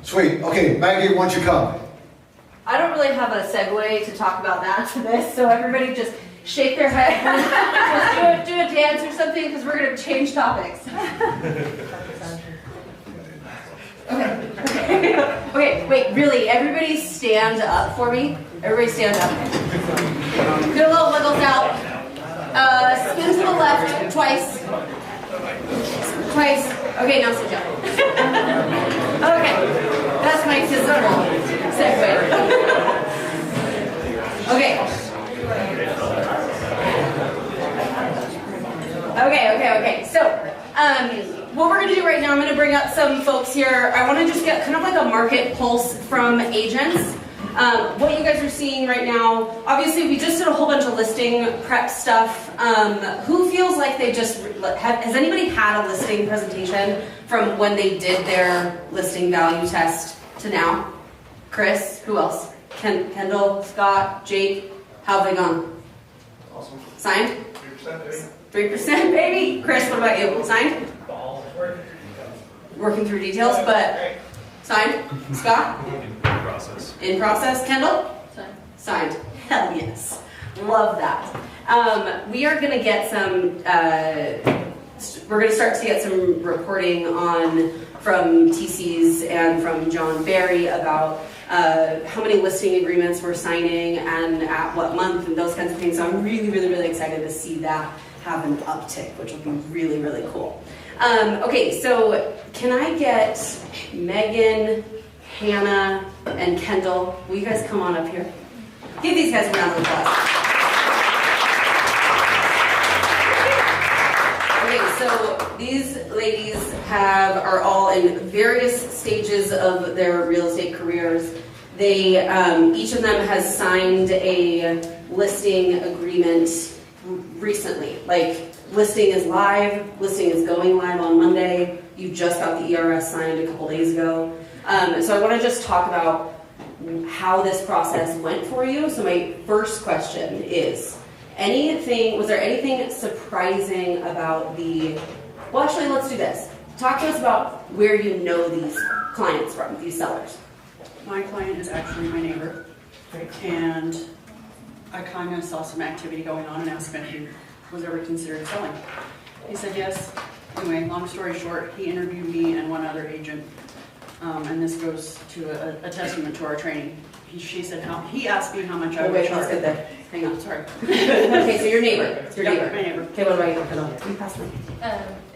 Sweet. Okay, Maggie, why don't you come? I don't really have a segue to talk about that to this, so everybody just shake their head. Just do a dance or something, because we're going to change topics. Okay, wait, really, everybody stand up for me. Everybody stand up. Do a little wiggles out. Spin to the left twice. Twice. Okay, now sit down. Okay, that's my physical segue. Okay. Okay. So, what we're gonna do right now, I'm gonna bring up some folks here. I wanna just get kind of like a market pulse from agents. What you guys are seeing right now, obviously we just did a whole bunch of listing prep stuff. Who feels like they just, has anybody had a listing presentation from when they did their listing value test to now? Chris, who else? Kendall, Scott, Jake, how have they gone? Awesome. Signed? 3% baby. 3% baby. Chris, what about you? Signed? Working through details, but signed? Scott? In process. In process. Kendall? Signed. Hell yes. Love that. We are going to get some, we're going to start to get some reporting from TC's and from John Barry about how many listing agreements we're signing and at what month and those kinds of things. So I'm really excited to see that have an uptick, which will be really cool. Okay, so can I get Megan, Hannah, and Kendall? Will you guys come on up here? Give these guys a round of applause. Okay, so these ladies are all in various stages of their real estate careers. They, each of them has signed a listing agreement recently. Like, listing is live, listing is going live on Monday. You just got the ERS signed a couple days ago. So I want to just talk about how this process went for you. So my first question is, was there anything surprising about well, actually, let's do this. Talk to us about where you know these clients from, these sellers. My client is actually my neighbor, and I kind of saw some activity going on and asked him if he was ever considered selling. He said yes. Anyway, long story short, he interviewed me and one other agent, and this goes to a testament to our training. He said he asked me how much I would charge. Let's get there. Hang on, sorry. Okay, so your neighbor. It's your neighbor. My neighbor. Okay, what about you? Hello. You pass me.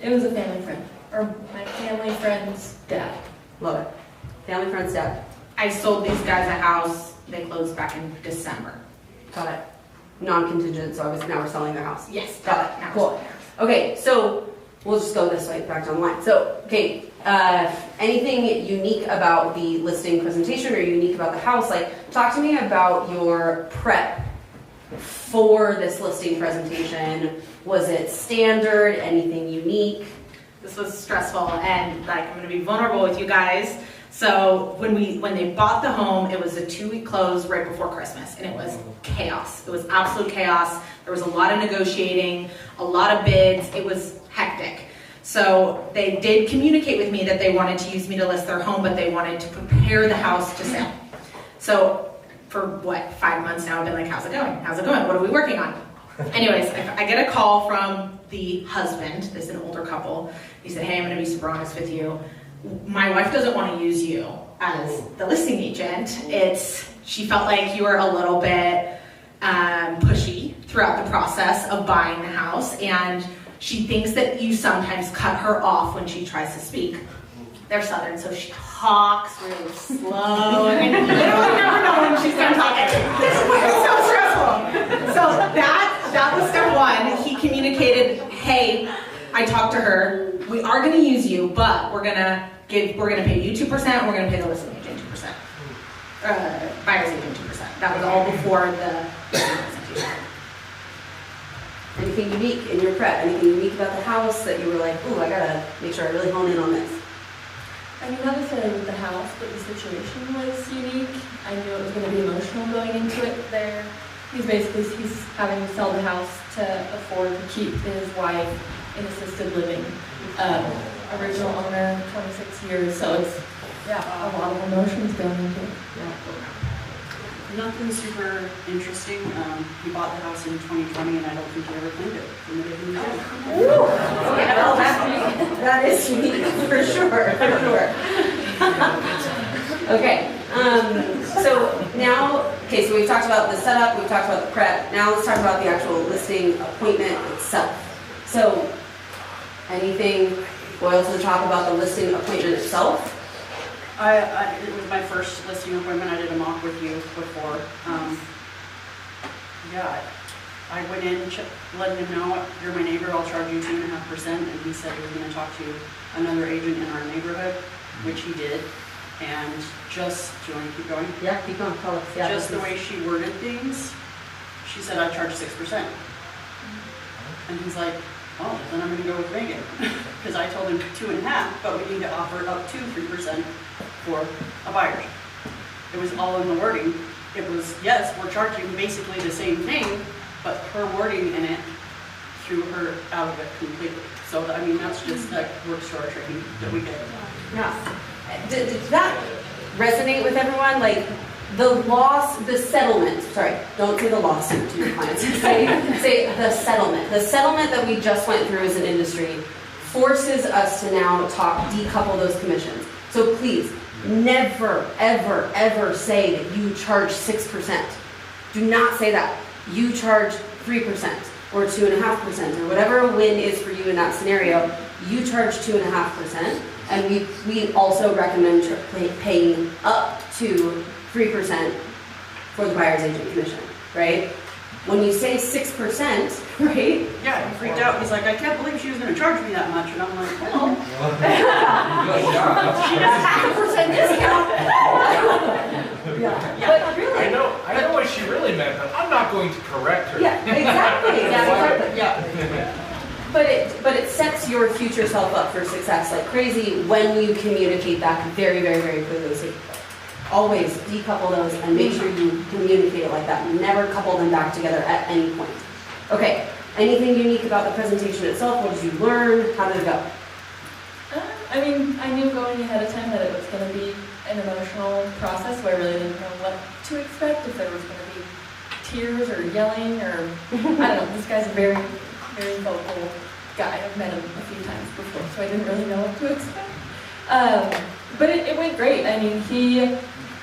It was a family friend, or my family friend's dad. Love it. Family friend's dad. I sold these guys a house. They closed back in December. Got it. Non-contingent, so obviously now we're selling their house. Yes. Got it. Cool. Okay, so we'll just go this way, back down the line. So, okay, anything unique about the listing presentation or unique about the house? Like, talk to me about your prep for this listing presentation. Was it standard? Anything unique? This was stressful, and like I'm going to be vulnerable with you guys. So when they bought the home, it was a 2-week close right before Christmas, and it was chaos. It was absolute chaos. There was a lot of negotiating, a lot of bids. It was hectic. So they did communicate with me that they wanted to use me to list their home, but they wanted to prepare the house to sell. So for 5 months now, I've been like, how's it going? How's it going? What are we working on? Anyways, I get a call from the husband. This is an older couple. He said, hey, I'm going to be super honest with you. My wife doesn't want to use you as the listing agent. She felt like you were a little bit pushy throughout the process of buying the house, and she thinks that you sometimes cut her off when she tries to speak. They're Southern, so she talks really slow, and you literally never know when she's done talking. It's so stressful. So that was step one. He communicated, hey, I talked to her. We are going to use you, but we're going to pay you 2%. We're going to pay the listing agent 2%. Buyer's agent 2%. That was all before the presentation. Anything unique in your prep? Anything unique about the house that you were like, ooh, I gotta make sure I really hone in on this? I mean, not necessarily with the house, but the situation was unique. I knew it was going to be emotional going into it. He's having to sell the house to afford to keep his wife in assisted living. Original owner, 26 years, so it's a lot of emotions going into it. Nothing super interesting. He bought the house in 2020, and I don't think he ever cleaned it from the beginning. That is unique, for sure. Okay, so now, so we've talked about the setup, we've talked about the prep. Now let's talk about the actual listing appointment itself. So, anything boil to the top about the listing appointment itself? It was my first listing appointment. I did a mock with you before. I went in, letting him know, you're my neighbor, I'll charge you 2.5%, and he said he was gonna talk to another agent in our neighborhood, which he did. And just, do you want to keep going? Yeah, keep going, tell us. Yeah, just the way she worded things, she said, I charge 6%. And he's like, oh, then I'm gonna go with Megan. Because I told him 2.5, but we need to offer up to 3% for a buyer. It was all in the wording. It was, yes, we're charging basically the same thing, but her wording in it threw her out of it completely. So, I mean, that's just that works for our training that we get. Yeah. Did that resonate with everyone? Like, the settlement, sorry, don't say the lawsuit to your clients. say the settlement. The settlement that we just went through as an industry forces us to now decouple those commissions. So please, never, ever, ever say that you charge 6%. Do not say that. You charge 3% or 2.5% or whatever a win is for you in that scenario. You charge 2.5%, and we also recommend paying up to 3% for the buyer's agent commission, right? When you say 6%, right? Yeah, he freaked out. He's like, I can't believe she was going to charge me that much. And I'm like, well, she does 0.5% discount. Yeah. But really, I know what she really meant, but I'm not going to correct her. Yeah, exactly. Yeah. But it sets your future self up for success like crazy when you communicate that very, very, very clearly. So always decouple those and make sure you communicate it like that. Never couple them back together at any point. Okay, anything unique about the presentation itself? What did you learn? How did it go? I mean, I knew going ahead of time that it was going to be an emotional process, so I really didn't know what to expect, if there was going to be tears or yelling or, I don't know, this guy's a very, very vocal guy. I've met him a few times before, so I didn't really know what to expect. But it went great. I mean, he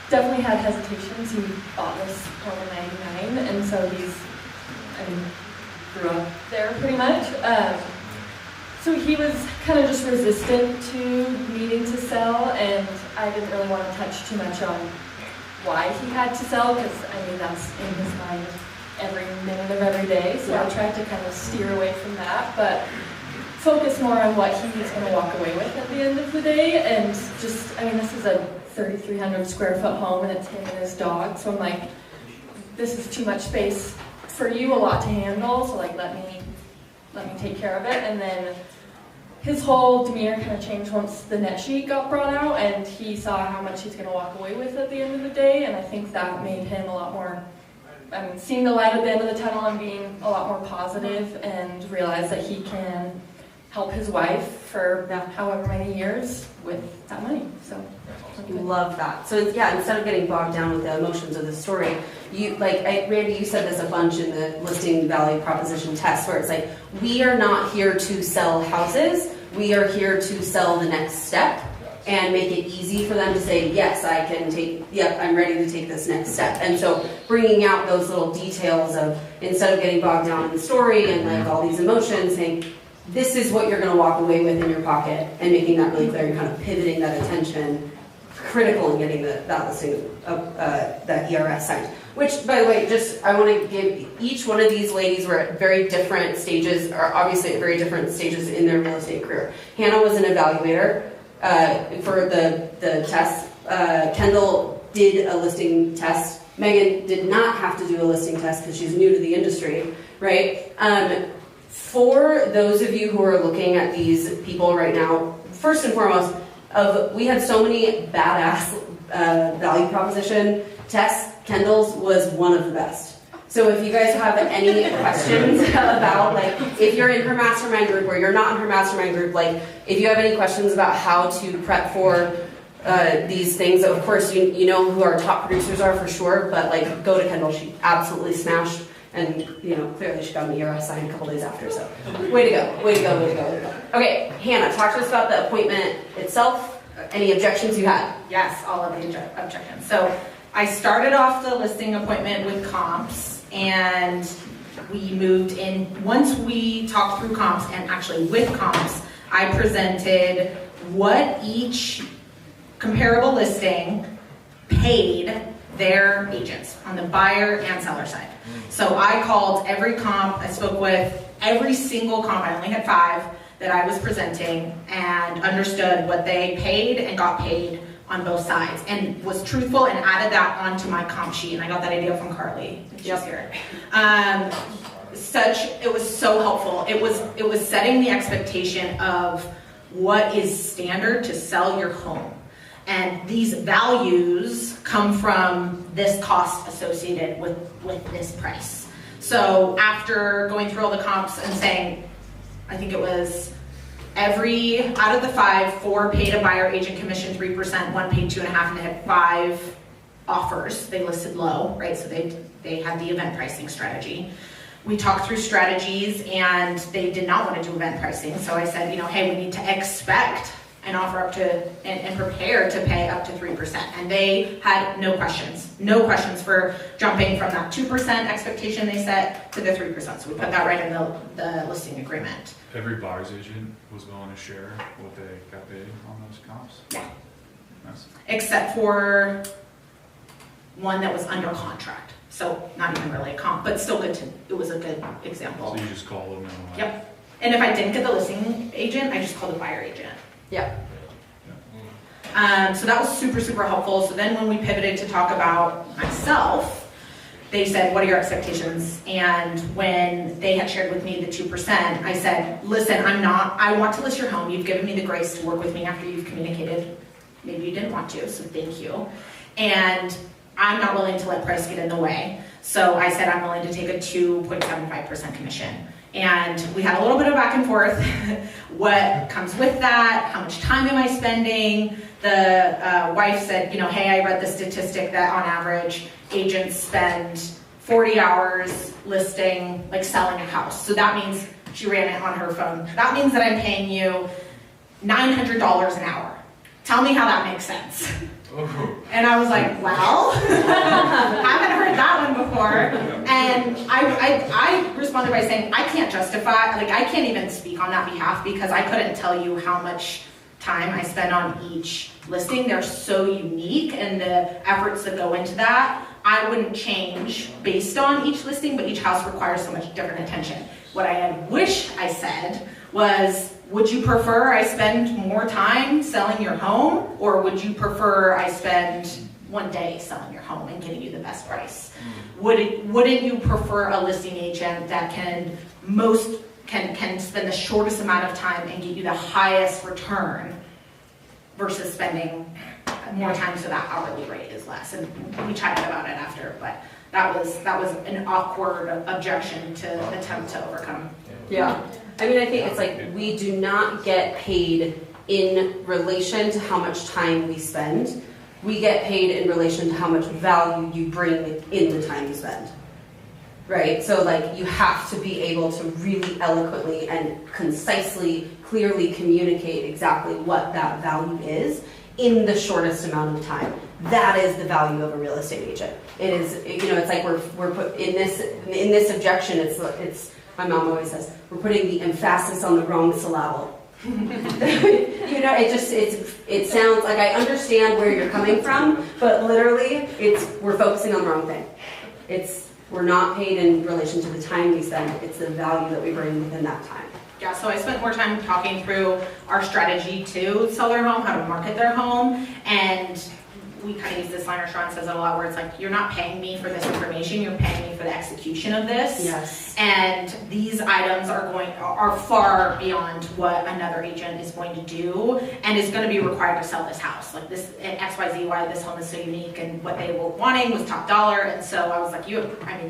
definitely had hesitations. He bought this home in '99, and so grew up there pretty much. So he was kind of just resistant to needing to sell, and I didn't really want to touch too much on why he had to sell, because I mean that's in his mind every minute of every day. So I tried to kind of steer away from that, but focus more on what he was going to walk away with at the end of the day. And just, I mean, this is a 3,300 square foot home, and it's him and his dog. So I'm like, this is too much space for you, a lot to handle. So like, let me take care of it. And then his whole demeanor kind of changed once the net sheet got brought out, and he saw how much he's going to walk away with at the end of the day. And I think that made him a lot more, I mean, seeing the light at the end of the tunnel and being a lot more positive, and realize that he can help his wife for however many years with that money. So love that. So yeah, instead of getting bogged down with the emotions of the story, Randy, you said this a bunch in the listing value proposition test, where it's like, we are not here to sell houses. We are here to sell the next step and make it easy for them to say, yes, I can take, yep, I'm ready to take this next step. And so bringing out those little details of, instead of getting bogged down in the story and like all these emotions, saying, this is what you're going to walk away with in your pocket, and making that really clear and kind of pivoting that attention, critical in getting that listing, that ERS signed. Which, by the way, I want to give each one of these ladies were at very different stages, or obviously at very different stages in their real estate career. Hannah was an evaluator for the test. Kendall did a listing test. Megan did not have to do a listing test because she's new to the industry, right? For those of you who are looking at these people right now, first and foremost, we had so many badass value proposition tests. Kendall's was one of the best. So if you guys have any questions about, like, if you're in her mastermind group or you're not in her mastermind group, like, if you have any questions about how to prep for these things, of course, you know who our top producers are for sure, but like, go to Kendall. She absolutely smashed. And, clearly she got an ERS signed a couple days after, so way to go, way to go, way to go, way to go. Okay, Hannah, talk to us about the appointment itself. Any objections you had? Yes, all of the objections. So I started off the listing appointment with comps, and we moved in. Once we talked through comps, and actually with comps, I presented what each comparable listing paid their agents on the buyer and seller side. So I called every comp, I spoke with every single comp, I only had 5 that I was presenting, and understood what they paid and got paid on both sides, and was truthful and added that onto my comp sheet, and I got that idea from Carly. She's here. It was so helpful. It was setting the expectation of what is standard to sell your home. And these values come from this cost associated with this price. So after going through all the comps and saying, I think it was out of the 5, 4 paid a buyer agent commission 3%, 1 paid 2.5%, and they had 5 offers. They listed low, right? So they had the event pricing strategy. We talked through strategies, and they did not want to do event pricing. So I said, hey, we need to expect an offer up to, and prepare to pay up to 3%. And they had no questions for jumping from that 2% expectation they set to the 3%. So we put that right in the listing agreement. Every buyer's agent was willing to share what they got paid on those comps? Yeah. Nice. Except for one that was under contract. So not even really a comp, but still it was a good example. So you just call them and Yep. And if I didn't get the listing agent, I just called the buyer agent. Yep. So that was super, super helpful. So then when we pivoted to talk about myself, they said, what are your expectations? And when they had shared with me the 2%, I said, listen, I want to list your home. You've given me the grace to work with me after you've communicated. Maybe you didn't want to, so thank you. And I'm not willing to let price get in the way. So I said, I'm willing to take a 2.75% commission. And we had a little bit of back and forth. What comes with that? How much time am I spending? The wife said, hey, I read the statistic that on average agents spend 40 hours listing, selling a house. So that means, she ran it on her phone, that means that I'm paying you $900 an hour. Tell me how that makes sense. And I was like, well, haven't heard that one before. And I responded by saying, I can't justify, I can't even speak on that behalf, because I couldn't tell you how much time I spend on each listing. They're so unique, and the efforts that go into that, I wouldn't change based on each listing, but each house requires so much different attention. What I wish I said was, would you prefer I spend more time selling your home, or would you prefer I spend one day selling your home and getting you the best price? Wouldn't you prefer a listing agent that can spend the shortest amount of time and get you the highest return versus spending more time so that hourly rate is less? And we chatted about it after, but that was an awkward objection to attempt to overcome. Yeah. I think it's we do not get paid in relation to how much time we spend. We get paid in relation to how much value you bring in the time you spend. Right? So you have to be able to really eloquently and concisely, clearly communicate exactly what that value is in the shortest amount of time. That is the value of a real estate agent. It is, it's we're put in this objection, it's my mom always says, we're putting the emphasis on the wrong syllable. It sounds like I understand where you're coming from, but literally we're focusing on the wrong thing. We're not paid in relation to the time we spend, it's the value that we bring within that time. Yeah, so I spent more time talking through our strategy to sell their home, how to market their home, and we kind of use this line, or Sean says it a lot, where it's you're not paying me for this information, you're paying me for the execution of this. Yes. And these items are far beyond what another agent is going to do, and is going to be required to sell this house. This XYZ, why this home is so unique, and what they were wanting was top dollar. And so I was like,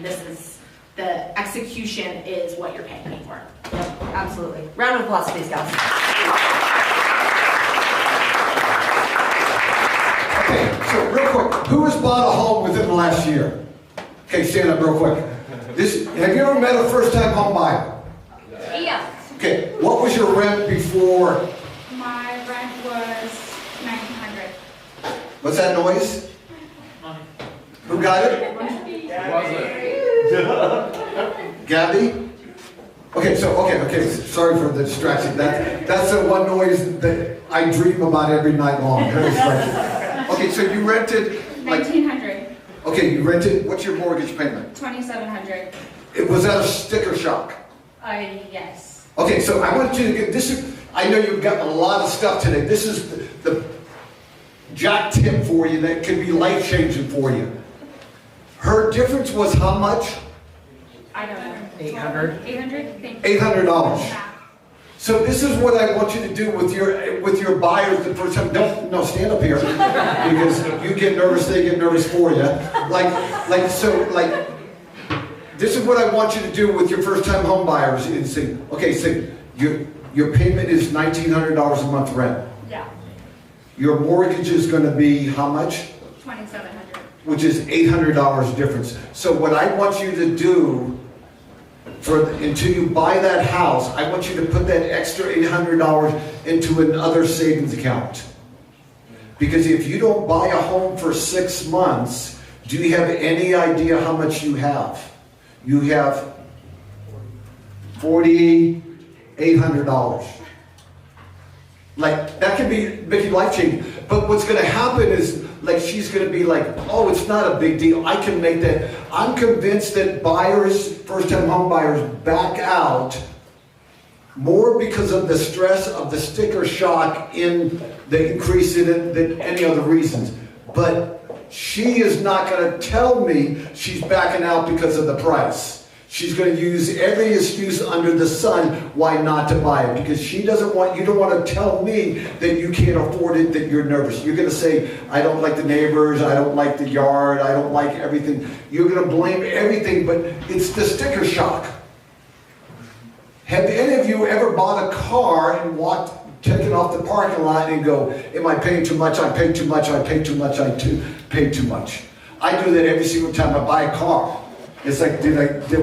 this is, the execution is what you're paying me for. Yep, absolutely. Round of applause, please, guys. Okay, so real quick, who has bought a home within the last year? Okay, stand up real quick. Have you ever met a first-time home buyer? Yeah. Okay, what was your rent before? My rent was $1,900. What's that noise? Who got it? Gabby? Okay, sorry for the distraction. That's the one noise that I dream about every night long. Okay, so you rented $1,900. Okay, you rented, what's your mortgage payment? $2,700. Was that a sticker shock? Yes. Okay, so I want you to get, this is, I know you've got a lot of stuff today. This is the jack tip for you that can be life-changing for you. Her difference was how much? I don't know. 800. 800? Thank you. $800. So this is what I want you to do with your buyers the first time. No, stand up here because you get nervous, they get nervous for you. This is what I want you to do with your first time home buyers is say, okay, so your payment is $1,900 a month rent. Yeah. Your mortgage is going to be how much? $2,700. Which is $800 difference. So what I want you to do until you buy that house, I want you to put that extra $800 into another savings account. Because if you don't buy a home for 6 months, do you have any idea how much you have? You have $4,800. Like, that can be making life changing. But what's going to happen is, like, she's going to be like, oh, it's not a big deal. I can make that. I'm convinced that buyers, first-time home buyers, back out more because of the stress of the sticker shock in the increase in it than any other reasons. But she is not going to tell me she's backing out because of the price. She's going to use every excuse under the sun why not to buy it. Because she doesn't want, you don't want to tell me that you can't afford it, that you're nervous. You're going to say, I don't like the neighbors, I don't like the yard, I don't like everything. You're going to blame everything, but it's the sticker shock. Have any of you ever bought a car and taken off the parking lot and go, am I paying too much, I pay too much, I pay too much, I pay too much. I do that every single time I buy a car. It's like,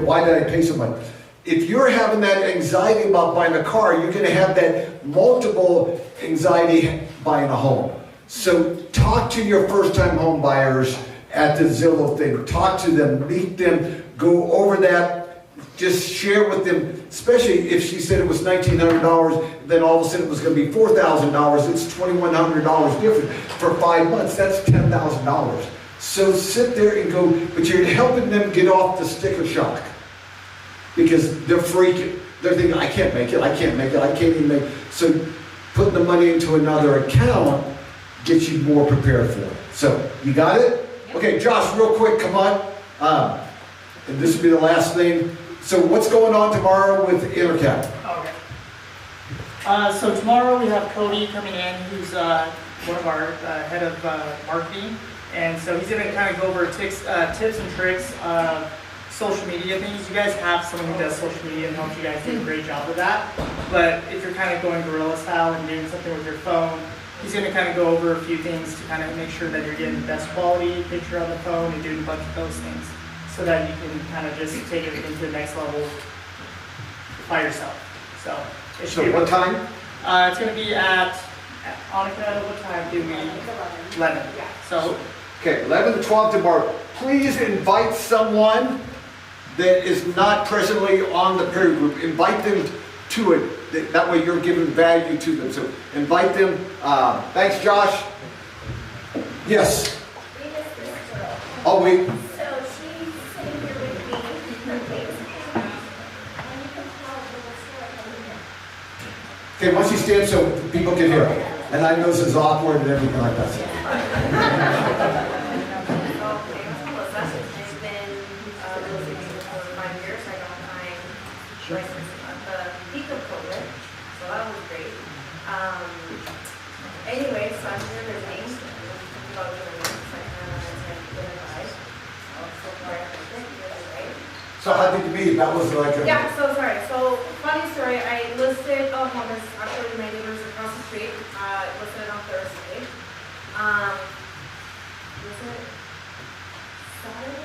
why did I pay so much? If you're having that anxiety about buying a car, you're going to have that multiple anxiety buying a home. So talk to your first-time home buyers at the Zillow thing. Talk to them, meet them, go over that. Just share with them, especially if she said it was $1,900, then all of a sudden it was going to be $4,000. It's $2,100 different for 5 months. That's $10,000. So sit there and go, but you're helping them get off the sticker shock. Because they're freaking. They're thinking, I can't make it, I can't make it, I can't even make it. So putting the money into another account gets you more prepared for it. So, you got it? Okay, Josh, real quick, come on. And this will be the last thing. So what's going on tomorrow with Intercap? Okay. So tomorrow we have Cody coming in, who's one of our head of marketing. And so he's going to kind of go over tips and tricks of social media things. You guys have someone who does social media and helps you guys do a great job of that. But if you're kind of going guerrilla style and doing something with your phone, he's going to kind of go over a few things to kind of make sure that you're getting the best quality picture on the phone and doing a bunch of those things so that you can kind of just take it into the next level by yourself. So what time? It's going to be at Annika, what time do we? 11. So. Okay, 11 to 12 tomorrow. Please invite someone that is not presently on the peer group. Invite them to it. That way you're giving value to them. So invite them. Thanks, Josh. Yes. Oh, wait. Okay, once you stand so people can hear. And I know this is awkward and everything like that. License at the peak of COVID, so that was great. Anyway, so I'm here visiting. About so how did you meet? That was like a... Yeah, so sorry. So funny story. I listed a home that's actually my neighbors across the street. Listed it on Thursday. Was it Saturday?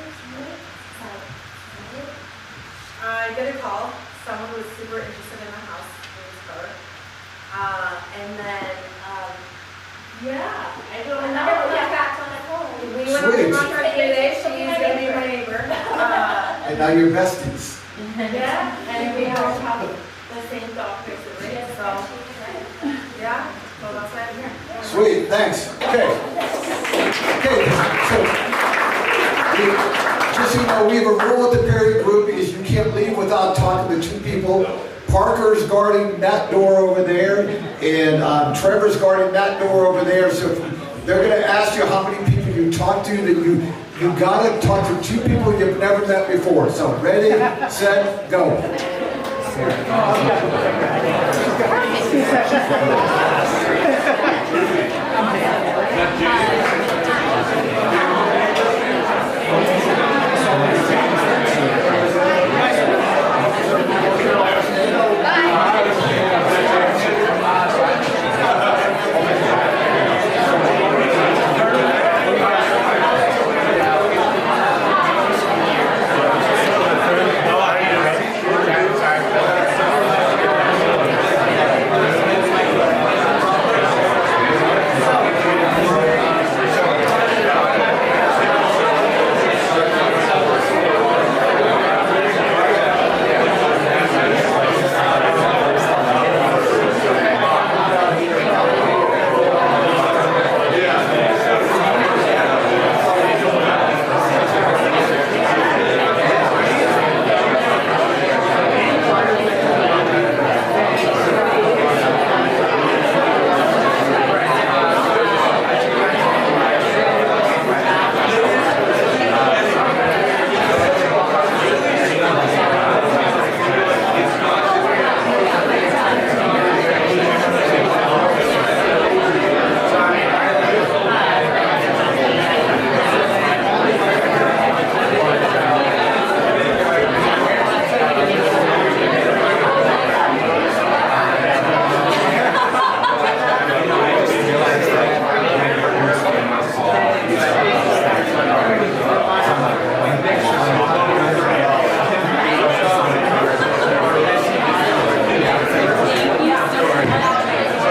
I get a call. Someone was super interested in the house. It was her. And then, yeah, I don't know. We went on the contract today. She's going to be my neighbor. And now you're besties. Yeah, and we all have the same dog picture, so, yeah, so that's why I'm here. Sweet, thanks. Okay. Okay, so Just so you know, we have a rule at the Perry Group is you can't leave without talking to two people. Parker's guarding that door over there, and Trevor's guarding that door over there. So if they're going to ask you how many people you talk to, that you got to talk to two people you've never met before. So ready, set, go. That